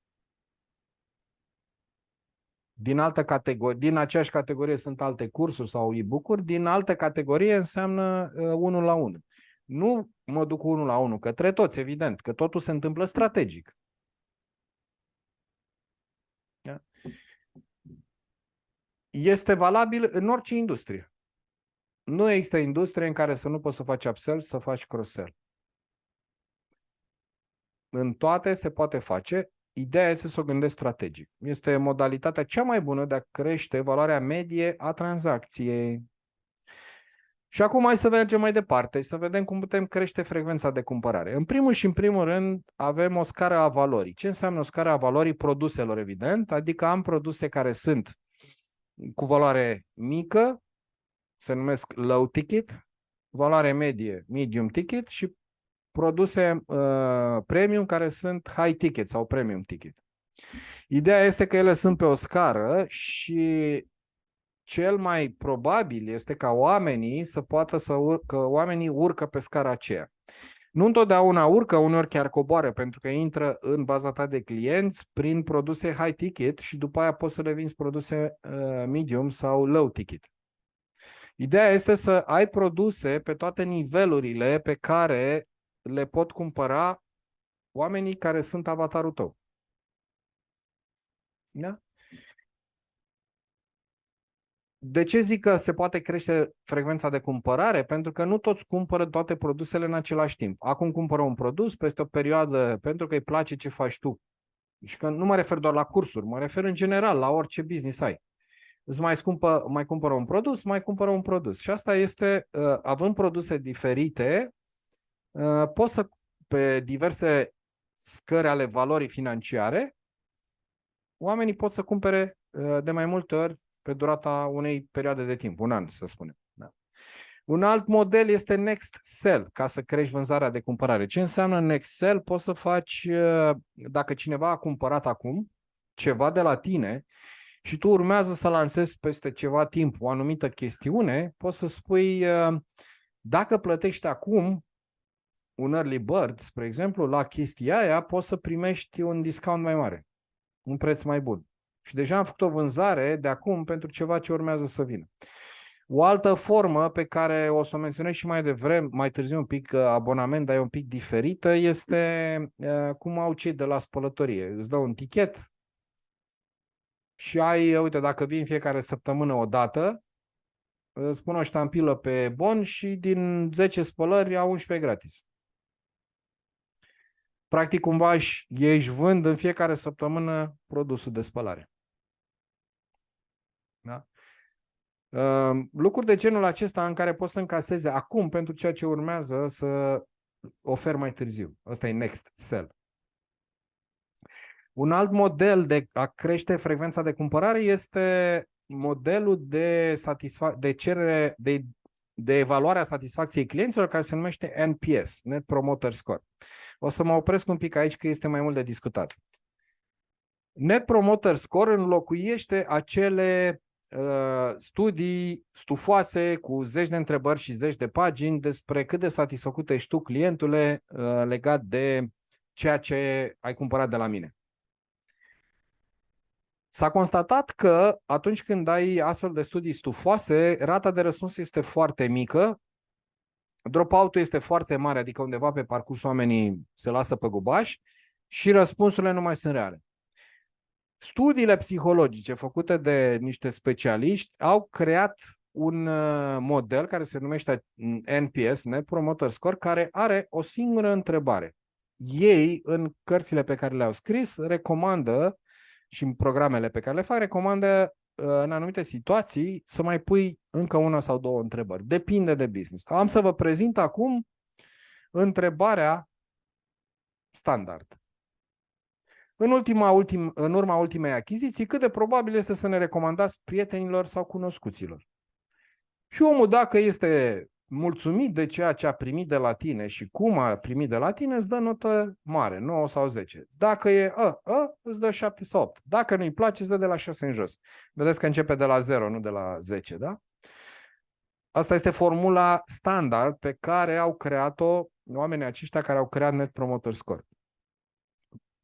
S1: Din altă categorie, din aceeași categorie sunt alte cursuri sau e-book-uri, din altă categorie înseamnă 1 la 1. Nu mă duc 1 la 1 către toți, evident, că totul se întâmplă strategic. Da? Este valabil în orice industrie. Nu există industrie în care să nu poți să faci upsell, să faci cross-sell. În toate se poate face. Ideea este să o gândești strategic. Este modalitatea cea mai bună de a crește valoarea medie a tranzacției. Și acum hai să mergem mai departe, să vedem cum putem crește frecvența de cumpărare. În primul și în primul rând avem o scară a valorii. Ce înseamnă o scară a valorii produselor, evident? Adică am produse care sunt cu valoare mică, se numesc low ticket, valoare medie, medium ticket și produse premium care sunt high ticket sau premium ticket. Ideea este că ele sunt pe o scară și cel mai probabil este ca oamenii să poată că oamenii urcă pe scara aceea. Nu întotdeauna urcă, uneori chiar coboară, pentru că intră în baza ta de clienți prin produse high ticket și după aia poți să le vinzi produse medium sau low ticket. Ideea este să ai produse pe toate nivelurile pe care le pot cumpăra oamenii care sunt avatarul tău. Da? De ce zic că se poate crește frecvența de cumpărare? Pentru că nu toți cumpără toate produsele în același timp. Acum cumpără un produs peste o perioadă pentru că îi place ce faci tu. Și că nu mă refer doar la cursuri, mă refer în general la orice business ai. Îți mai cumpără un produs, mai cumpără un produs. Și asta este, având produse diferite, poți să, pe diverse scări ale valorii financiare, oamenii pot să cumpere de mai multe ori pe durata unei perioade de timp, un an, să spunem. Da. Un alt model este Next Sell, ca să crești vânzarea de cumpărare. Ce înseamnă Next Sell? Poți să faci, dacă cineva a cumpărat acum ceva de la tine și tu urmează să lansezi peste ceva timp o anumită chestiune, poți să spui, dacă plătești acum un early bird, spre exemplu, la chestia aia, poți să primești un discount mai mare, un preț mai bun. Și deja am făcut o vânzare de acum pentru ceva ce urmează să vină. O altă formă pe care o să o menționez și mai târziu un pic, abonament, dar e un pic diferită, este cum au cei de la spălătorie. Îți dau un tichet și ai, uite, dacă vin fiecare săptămână o dată, îți pun o ștampilă pe bon și din 10 spălări au 11 gratis. Practic, cumva ei își vând în fiecare săptămână produsul de spălare. Da? Lucruri de genul acesta în care poți să încaseze acum pentru ceea ce urmează să oferi mai târziu. Asta e Next Sell. Un alt model de a crește frecvența de cumpărare este modelul de cerere, de evaluare a satisfacției clienților, care se numește NPS, Net Promoter Score. O să mă opresc un pic aici, că este mai mult de discutat. Net Promoter Score înlocuiește acele studii stufoase cu zeci de întrebări și zeci de pagini despre cât de satisfăcut ești tu, clientule, legat de ceea ce ai cumpărat de la mine. S-a constatat că atunci când ai astfel de studii stufoase, rata de răspuns este foarte mică, dropout-ul este foarte mare, adică undeva pe parcurs oamenii se lasă pe gubaș și răspunsurile nu mai sunt reale. Studiile psihologice făcute de niște specialiști au creat un model care se numește NPS, Net Promoter Score, care are o singură întrebare. Ei, în cărțile pe care le-au scris, recomandă și în programele pe care le fac, recomandă în anumite situații să mai pui încă una sau două întrebări. Depinde de business. Am să vă prezint acum întrebarea standard. În urma ultimei achiziții, cât de probabil este să ne recomandați prietenilor sau cunoscuților? Și omul, dacă este mulțumit de ceea ce a primit de la tine și cum a primit de la tine, îți dă notă mare, 9 sau 10. Dacă e îți dă 7 sau 8. Dacă nu-i place, îți dă de la 6 în jos. Vedeți că începe de la 0, nu de la 10, da? Asta este formula standard pe care au creat-o oamenii aceștia care au creat Net Promoter Score.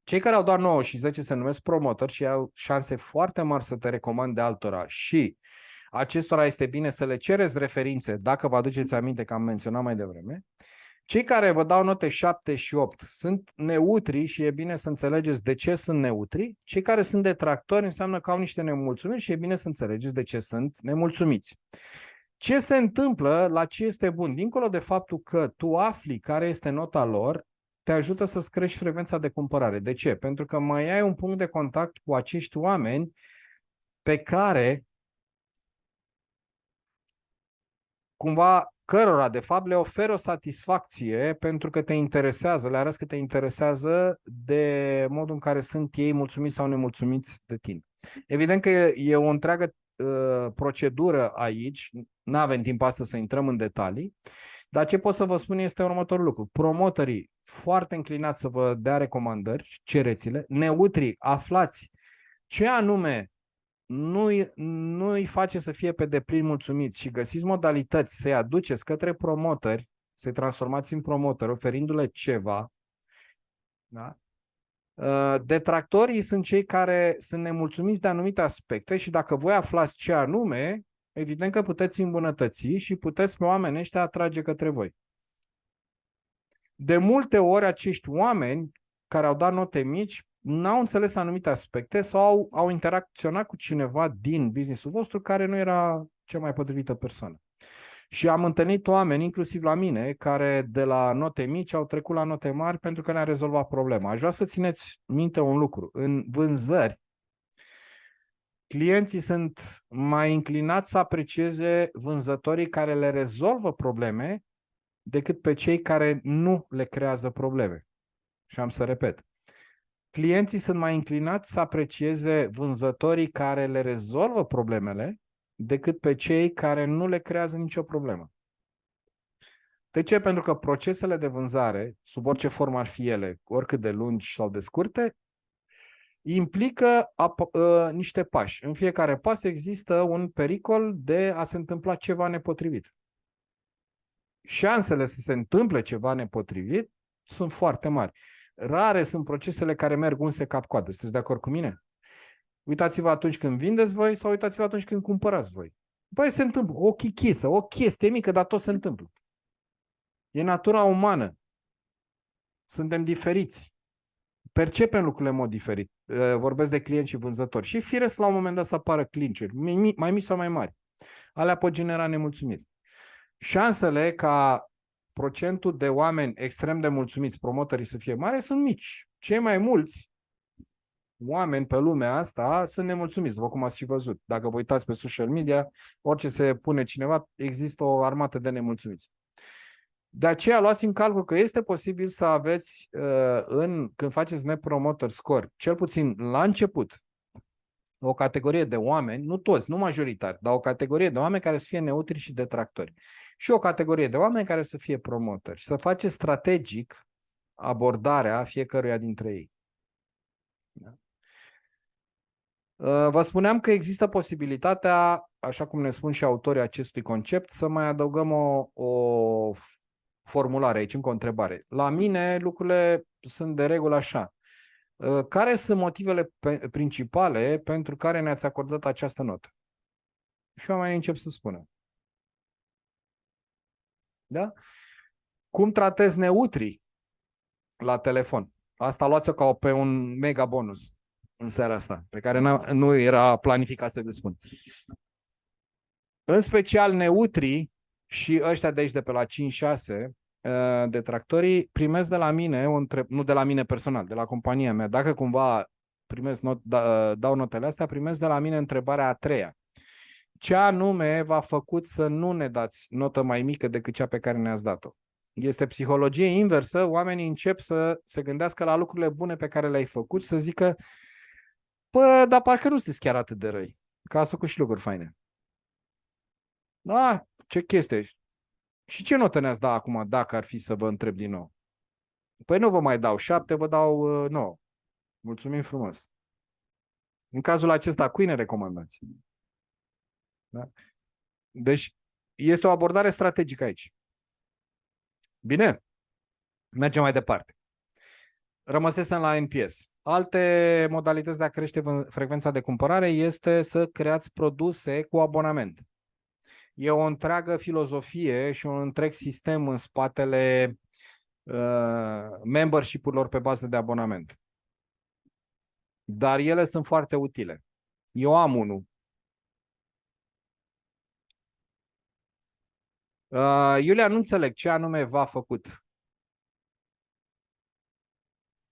S1: Cei care au dat 9 și 10 se numesc promotori și au șanse foarte mari să te recomande altora și acestora este bine să le cereți referințe, dacă vă aduceți aminte că am menționat mai devreme. Cei care vă dau note 7 și 8 sunt neutri și e bine să înțelegeți de ce sunt neutri. Cei care sunt detractori înseamnă că au niște nemulțumiri și e bine să înțelegeți de ce sunt nemulțumiți. Ce se întâmplă, la ce este bun? Dincolo de faptul că tu afli care este nota lor, te ajută să-ți crești frecvența de cumpărare. De ce? Pentru că mai ai un punct de contact cu acești oameni pe care cumva cărora de fapt le oferă o satisfacție pentru că te interesează, le arăți că te interesează de modul în care sunt ei mulțumiți sau nemulțumiți de tine. Evident că e o întreagă procedură aici, nu avem timp astăzi să intrăm în detalii, dar ce pot să vă spun este următorul lucru. Promotorii foarte înclinați să vă dea recomandări, cereți-le, neutrii aflați ce anume nu îi face să fie pe deplin mulțumiți și găsiți modalități să-i aduceți către promotori, să-i transformați în promotori, oferindu-le ceva. Da? Detractorii sunt cei care sunt nemulțumiți de anumite aspecte și dacă voi aflați ce anume, evident că puteți îmbunătăți și puteți pe oamenii ăștia atrage către voi. De multe ori acești oameni care au dat note mici n-au înțeles anumite aspecte sau au interacționat cu cineva din business-ul vostru care nu era cea mai potrivită persoană. Și am întâlnit oameni, inclusiv la mine, care de la note mici au trecut la note mari pentru că ne-a rezolvat problema. Aș vrea să țineți minte un lucru. În vânzări, clienții sunt mai înclinați să aprecieze vânzătorii care le rezolvă probleme decât pe cei care nu le creează probleme. Și am să repet. Clienții sunt mai înclinați să aprecieze vânzătorii care le rezolvă problemele decât pe cei care nu le creează nicio problemă. De ce? Pentru că procesele de vânzare, sub orice formă ar fi ele, oricât de lungi sau de scurte, implică niște pași. În fiecare pas există un pericol de a se întâmpla ceva nepotrivit. Șansele să se întâmple ceva nepotrivit sunt foarte mari. Rare sunt procesele care merg unse cap-coadă. Sunteți de acord cu mine? Uitați-vă atunci când vindeți voi sau uitați-vă atunci când cumpărați voi. Băi, se întâmplă o chichiță, o chestie mică, dar tot se întâmplă. E natura umană. Suntem diferiți. Percepem lucrurile în mod diferit. Vorbesc de clienți și vânzători. Și firesc la un moment dat să apară clinch-uri, mai mici sau mai mari. Alea pot genera nemulțumiri. Șansele ca procentul de oameni extrem de mulțumiți, promotorii, să fie mare, sunt mici. Cei mai mulți oameni pe lumea asta sunt nemulțumiți, după cum ați și văzut. Dacă vă uitați pe social media, orice se pune cineva, există o armată de nemulțumiți. De aceea luați în calcul că este posibil să aveți, când faceți Net Promoter Score, cel puțin la început, o categorie de oameni, nu toți, nu majoritari, dar o categorie de oameni care să fie neutri și detractori. Și o categorie de oameni care să fie promotori. Să faceți strategic abordarea fiecăruia dintre ei. Da? Vă spuneam că există posibilitatea, așa cum ne spun și autorii acestui concept, să mai adăugăm o formulare aici, încă o întrebare. La mine lucrurile sunt de regulă așa. Care sunt motivele principale pentru care ne-ați acordat această notă? Și oamenii încep să spună. Da? Cum tratezi neutrii la telefon? Asta luați-o ca pe un mega bonus în seara asta, pe care nu era planificat să vă spun. În special neutrii și ăștia de aici de pe la 5-6, detractorii, primesc de la mine, nu de la mine personal, de la compania mea. Dacă cumva dau notele astea, primesc de la mine întrebarea a treia. Ce anume v-a făcut să nu ne dați notă mai mică decât cea pe care ne-ați dat-o? Este psihologie inversă, oamenii încep să se gândească la lucrurile bune pe care le-ai făcut, să zică, bă, dar parcă nu sunteți chiar atât de răi, că ați făcut și lucruri faine. Da, ce chestie. Și ce notă ne-ați dat acum dacă ar fi să vă întreb din nou? Păi nu vă mai dau 7, vă dau 9. Mulțumim frumos. În cazul acesta, cui ne recomandați? Da? Deci, este o abordare strategică aici. Bine? Mergem mai departe. Rămăsesem la NPS. Alte modalități de a crește frecvența de cumpărare este să creați produse cu abonament. E o întreagă filozofie și un întreg sistem în spatele membership-urilor pe bază de abonament. Dar ele sunt foarte utile. Eu am unul. Iulia, nu înțeleg ce anume v-a făcut.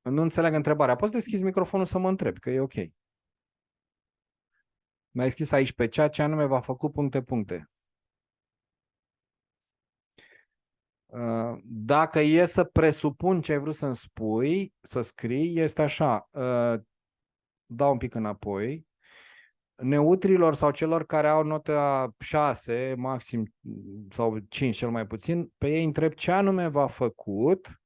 S1: Nu înțeleg întrebarea. Poți deschizi microfonul să mă întreb, că e ok. Mi-ai scris aici pe chat ce anume v-a făcut puncte. Dacă e să presupun ce ai vrut să-mi spui, să scrii, este așa. Dau un pic înapoi. Neutrilor sau celor care au nota 6, maxim, sau 5 cel mai puțin, pe ei întreb ce anume v-a făcut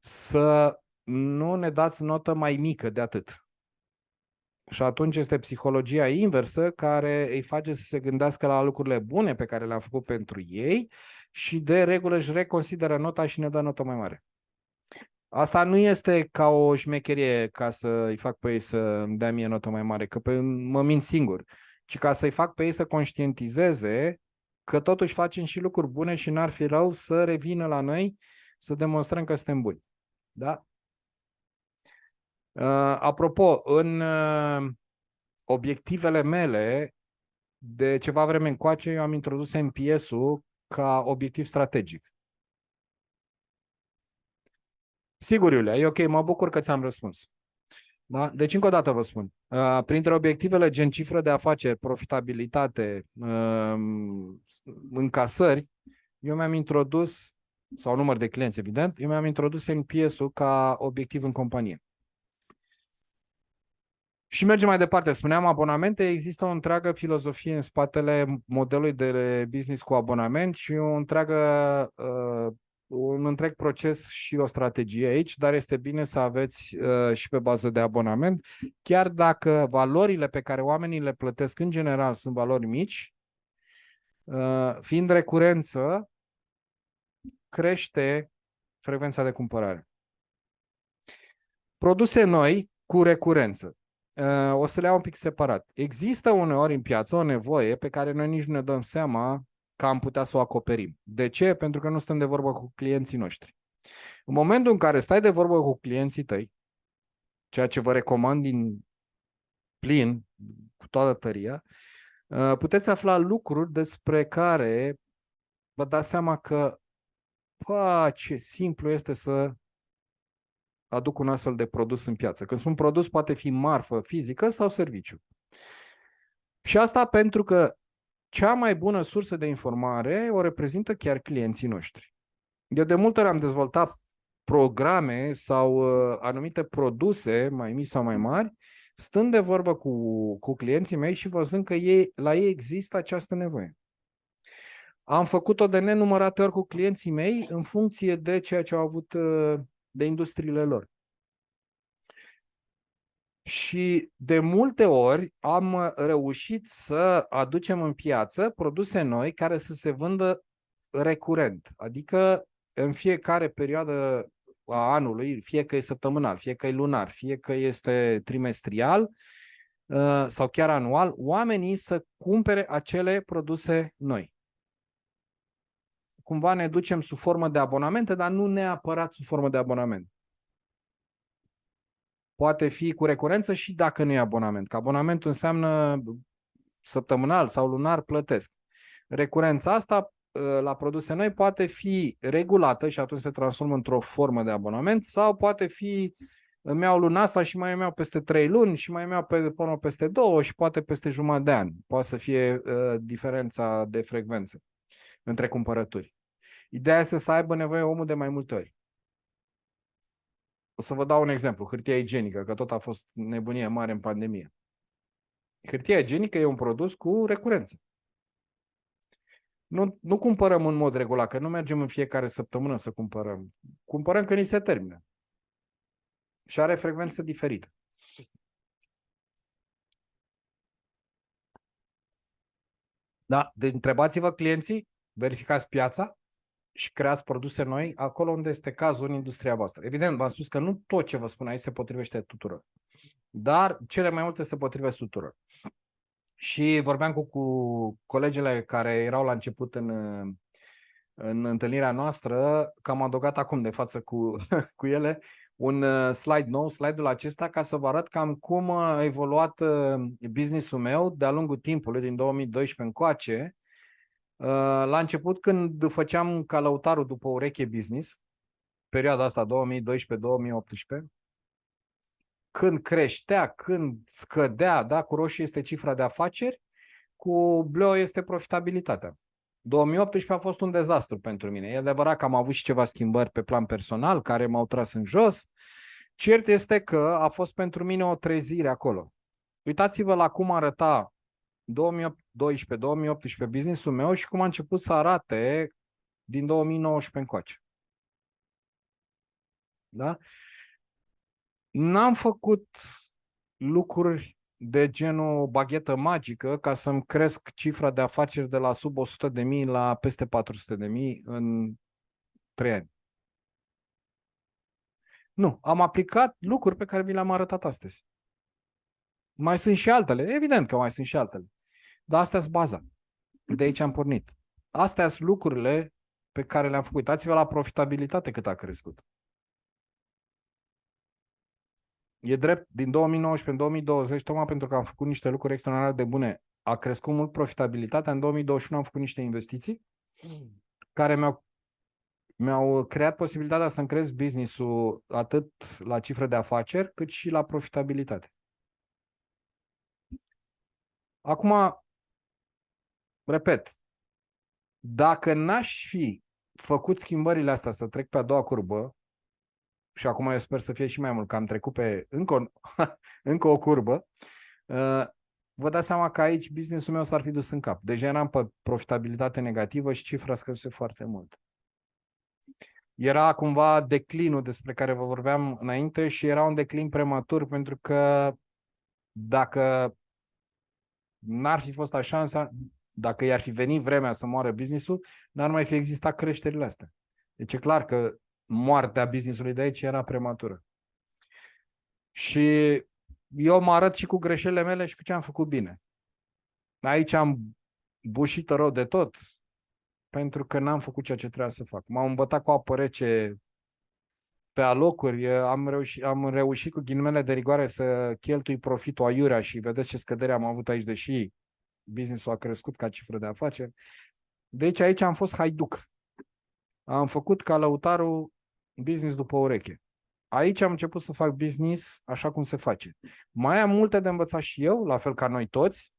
S1: să nu ne dați notă mai mică de atât. Și atunci este psihologia inversă care îi face să se gândească la lucrurile bune pe care le-am făcut pentru ei și de regulă își reconsideră nota și ne dă notă mai mare. Asta nu este ca o șmecherie ca să îi fac pe ei să îmi dea mie notă mai mare, că mă mint singur, ci ca să-i fac pe ei să conștientizeze că totuși facem și lucruri bune și n-ar fi rău să revină la noi să demonstrăm că suntem buni. Da? Apropo, în obiectivele mele, de ceva vreme încoace, eu am introdus NPS-ul ca obiectiv strategic. Sigur, Iulia, e ok, mă bucur că ți-am răspuns. Da? Deci, încă o dată vă spun, printre obiectivele gen cifră de afaceri, profitabilitate, încasări, eu mi-am introdus, sau număr de clienți, evident, eu mi-am introdus NPS-ul ca obiectiv în companie. Și mergem mai departe. Spuneam abonamente, există o întreagă filozofie în spatele modelului de business cu abonament și un întreg proces și o strategie aici, dar este bine să aveți și pe bază de abonament, chiar dacă valorile pe care oamenii le plătesc în general sunt valori mici, fiind recurență, crește frecvența de cumpărare. Produse noi cu recurență. O să le iau un pic separat. Există uneori în piață o nevoie pe care noi nici nu ne dăm seama că am putea să o acoperim. De ce? Pentru că nu stăm de vorbă cu clienții noștri. În momentul în care stai de vorbă cu clienții tăi, ceea ce vă recomand din plin, cu toată tăria, puteți afla lucruri despre care vă dați seama că ce simplu este să aduc un astfel de produs în piață. Când spun produs, poate fi marfă fizică sau serviciu. Și asta pentru că cea mai bună sursă de informare o reprezintă chiar clienții noștri. Eu de multe ori am dezvoltat programe sau anumite produse mai mici sau mai mari, stând de vorbă cu clienții mei și văzând că la ei există această nevoie. Am făcut-o de nenumărate ori cu clienții mei în funcție de ceea ce au avut de industriile lor. Și de multe ori am reușit să aducem în piață produse noi care să se vândă recurent, adică în fiecare perioadă a anului, fie că e săptămânal, fie că e lunar, fie că este trimestrial sau chiar anual, oamenii să cumpere acele produse noi. Cumva ne ducem sub formă de abonamente, dar nu neapărat sub formă de abonament. Poate fi cu recurență și dacă nu e abonament, că abonamentul înseamnă săptămânal sau lunar plătesc. Recurența asta la produse noi poate fi regulată și atunci se transformă într-o formă de abonament sau poate fi îmi iau luna asta și mai îmi iau peste 3 luni și mai îmi iau până peste 2 și poate peste jumătate de an. Poate să fie diferența de frecvență între cumpărături. Ideea este să aibă nevoie omul de mai multe ori. O să vă dau un exemplu. Hârtia igienică, că tot a fost nebunie mare în pandemie. Hârtia igienică e un produs cu recurență. Nu cumpărăm în mod regulat, că nu mergem în fiecare săptămână să cumpărăm. Cumpărăm când ni se termină. Și are frecvență diferită. Da, întrebați-vă clienții, verificați piața și creați produse noi acolo unde este cazul în industria voastră. Evident, v-am spus că nu tot ce vă spun aici se potrivește tuturor, dar cele mai multe se potrivesc tuturor. Și vorbeam cu colegele care erau la început în întâlnirea noastră, că am adăugat acum de față cu ele un slide nou, slide-ul acesta, ca să vă arăt cam cum a evoluat business-ul meu de-a lungul timpului, din 2012 încoace. La început, când făceam călăutarul după ureche business, perioada asta 2012-2018, când creștea, când scădea, da, cu roșu este cifra de afaceri, cu bleu este profitabilitatea. 2018 a fost un dezastru pentru mine. E adevărat că am avut și ceva schimbări pe plan personal care m-au tras în jos. Cert este că a fost pentru mine o trezire acolo. Uitați-vă la cum arăta 2012-2018 business-ul meu și cum a început să arate din 2019 încoace. Da? N-am făcut lucruri de genul baghetă magică ca să-mi cresc cifra de afaceri de la sub 100.000 la peste 400.000 în 3 ani. Nu, am aplicat lucruri pe care vi le-am arătat astăzi. Mai sunt și altele, evident că mai sunt și altele. Dar astea sunt baza. De aici am pornit. Astea sunt lucrurile pe care le-am făcut. Uitați-vă la profitabilitate cât a crescut. E drept, din 2019 în 2020, tocmai pentru că am făcut niște lucruri extraordinar de bune, a crescut mult profitabilitatea. În 2021 am făcut niște investiții care mi-au creat posibilitatea să-mi cresc business-ul atât la cifră de afaceri, cât și la profitabilitate. Acum, repet, dacă n-aș fi făcut schimbările astea să trec pe a doua curbă, și acum eu sper să fie și mai mult, că am trecut pe încă o curbă, vă dați seama că aici business-ul meu s-ar fi dus în cap. Deja eram pe profitabilitate negativă și cifra scăzuse foarte mult. Era cumva declinul despre care vă vorbeam înainte și era un declin prematur pentru că dacă n-ar fi fost așa, dacă i-ar fi venit vremea să moară business-ul, n-ar mai fi existat creșterile astea. Deci e clar că moartea business-ului de aici era prematură. Și eu mă arăt și cu greșelile mele și cu ce am făcut bine. Aici am bușit rău de tot pentru că n-am făcut ceea ce trebuia să fac. M-am îmbătat cu apă rece pe alocuri, am reușit cu ghilimele de rigoare să cheltui profitul aiurea și vedeți ce scădere am avut aici, deși business-ul a crescut ca cifră de afaceri. Deci aici am fost haiduc. Am făcut ca lăutarul business după ureche. Aici am început să fac business așa cum se face. Mai am multe de învățat și eu, la fel ca noi toți,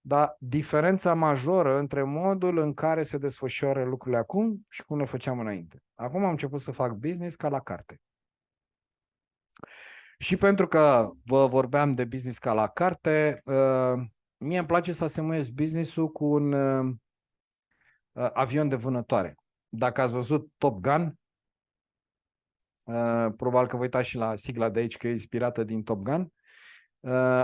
S1: dar diferența majoră între modul în care se desfășoară lucrurile acum și cum le făceam înainte. Acum am început să fac business ca la carte. Și pentru că vă vorbeam de business ca la carte, mie îmi place să asemuiesc business-ul cu un avion de vânătoare. Dacă ați văzut Top Gun, probabil că vă uitați și la sigla de aici, că e inspirată din Top Gun,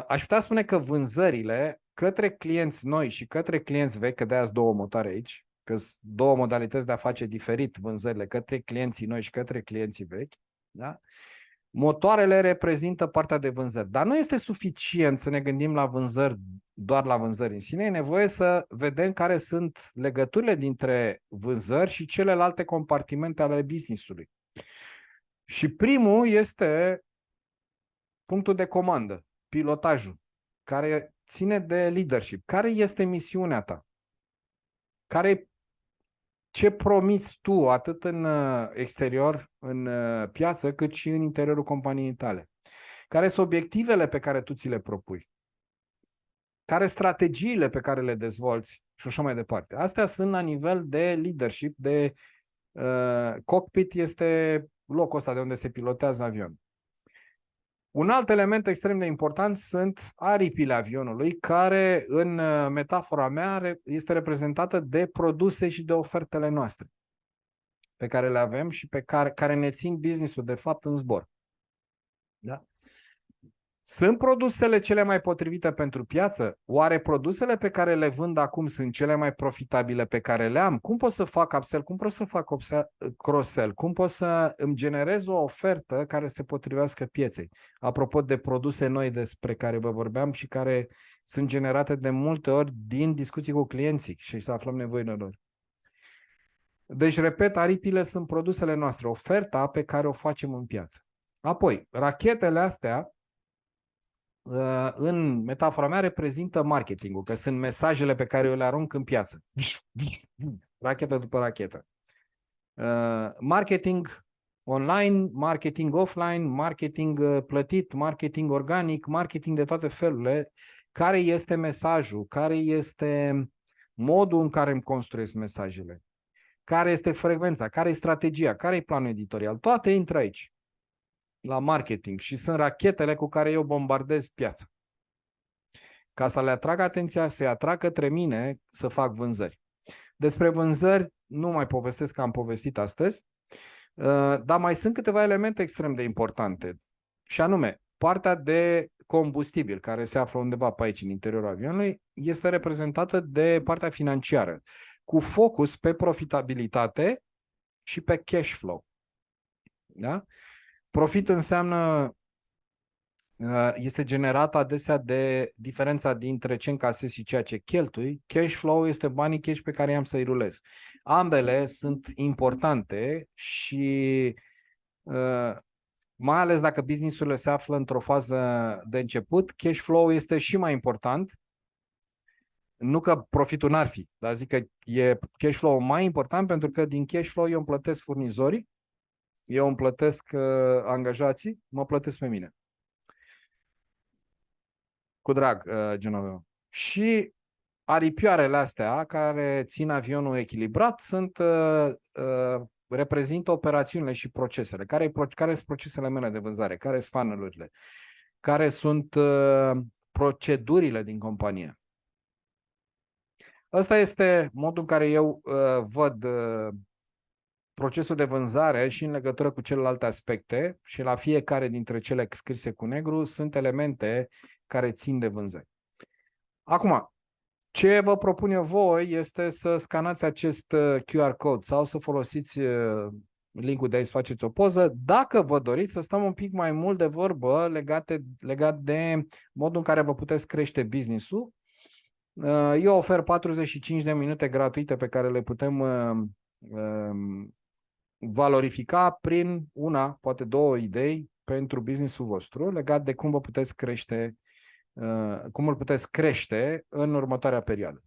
S1: aș putea spune că vânzările către clienți noi și către clienți vechi, că de-aia sunt două motoare aici, că sunt două modalități de a face diferit vânzările către clienții noi și către clienții vechi, da? Motoarele reprezintă partea de vânzări, dar nu este suficient să ne gândim la vânzări, doar la vânzări în sine, e nevoie să vedem care sunt legăturile dintre vânzări și celelalte compartimente ale business-ului. Și primul este punctul de comandă, pilotajul, care ține de leadership. Care este misiunea ta? Ce promiți tu atât în exterior, în piață, cât și în interiorul companiei tale? Care sunt obiectivele pe care tu ți le propui? Care sunt strategiile pe care le dezvolți și așa mai departe? Astea sunt la nivel de leadership, de cockpit este locul ăsta de unde se pilotează avionul. Un alt element extrem de important sunt aripile avionului, care în metafora mea este reprezentată de produse și de ofertele noastre pe care le avem și pe care ne țin business-ul de fapt în zbor. Da? Sunt produsele cele mai potrivite pentru piață? Oare produsele pe care le vând acum sunt cele mai profitabile pe care le am? Cum pot să fac upsell? Cum pot să fac cross-sell? Cum pot să îmi generez o ofertă care se potrivească pieței? Apropo de produse noi despre care vă vorbeam și care sunt generate de multe ori din discuții cu clienții și să aflăm nevoile lor. Deci, repet, aripile sunt produsele noastre, oferta pe care o facem în piață. Apoi, rachetele astea în metafora mea reprezintă marketingul, că sunt mesajele pe care eu le arunc în piață. Rachetă după rachetă. Marketing online, marketing offline, marketing plătit, marketing organic, marketing de toate felurile. Care este mesajul? Care este modul în care îmi construiesc mesajele? Care este frecvența? Care e strategia? Care e planul editorial? Toate intră aici, la marketing, și sunt rachetele cu care eu bombardez piața. Ca să le atrag atenția, să-i atrag către mine să fac vânzări. Despre vânzări nu mai povestesc, că am povestit astăzi, dar mai sunt câteva elemente extrem de importante. Și anume, partea de combustibil, care se află undeva pe aici, în interiorul avionului, este reprezentată de partea financiară, cu focus pe profitabilitate și pe cash flow. Da? Profit înseamnă, este generat adesea de diferența dintre ce încasezi și ceea ce cheltui. Cash flow este banii cash pe care i-am să-i rulez. Ambele sunt importante și mai ales dacă business-urile se află într-o fază de început, cash flow este și mai important. Nu că profitul n-ar fi, dar zic că e cash flow mai important, pentru că din cash flow eu îmi plătesc furnizorii, eu îmi plătesc angajații, mă plătesc pe mine. Cu drag, Genoveva. Și aripioarele astea care țin avionul echilibrat reprezintă operațiunile și procesele. Care sunt procesele mele de vânzare? Care sunt funnel-urile? Care sunt procedurile din companie? Ăsta este modul în care eu văd procesul de vânzare și în legătură cu celelalte aspecte, și la fiecare dintre cele scrise cu negru sunt elemente care țin de vânzări. Acum, ce vă propun eu voi este să scanați acest QR code sau să folosiți link-ul de aici, să faceți o poză, dacă vă doriți să stăm un pic mai mult de vorbă legat de modul în care vă puteți crește business-ul. Eu ofer 45 de minute gratuite pe care le putem valorifica prin una, poate două idei pentru business-ul vostru legat de cum vă puteți crește, cum îl puteți crește în următoarea perioadă.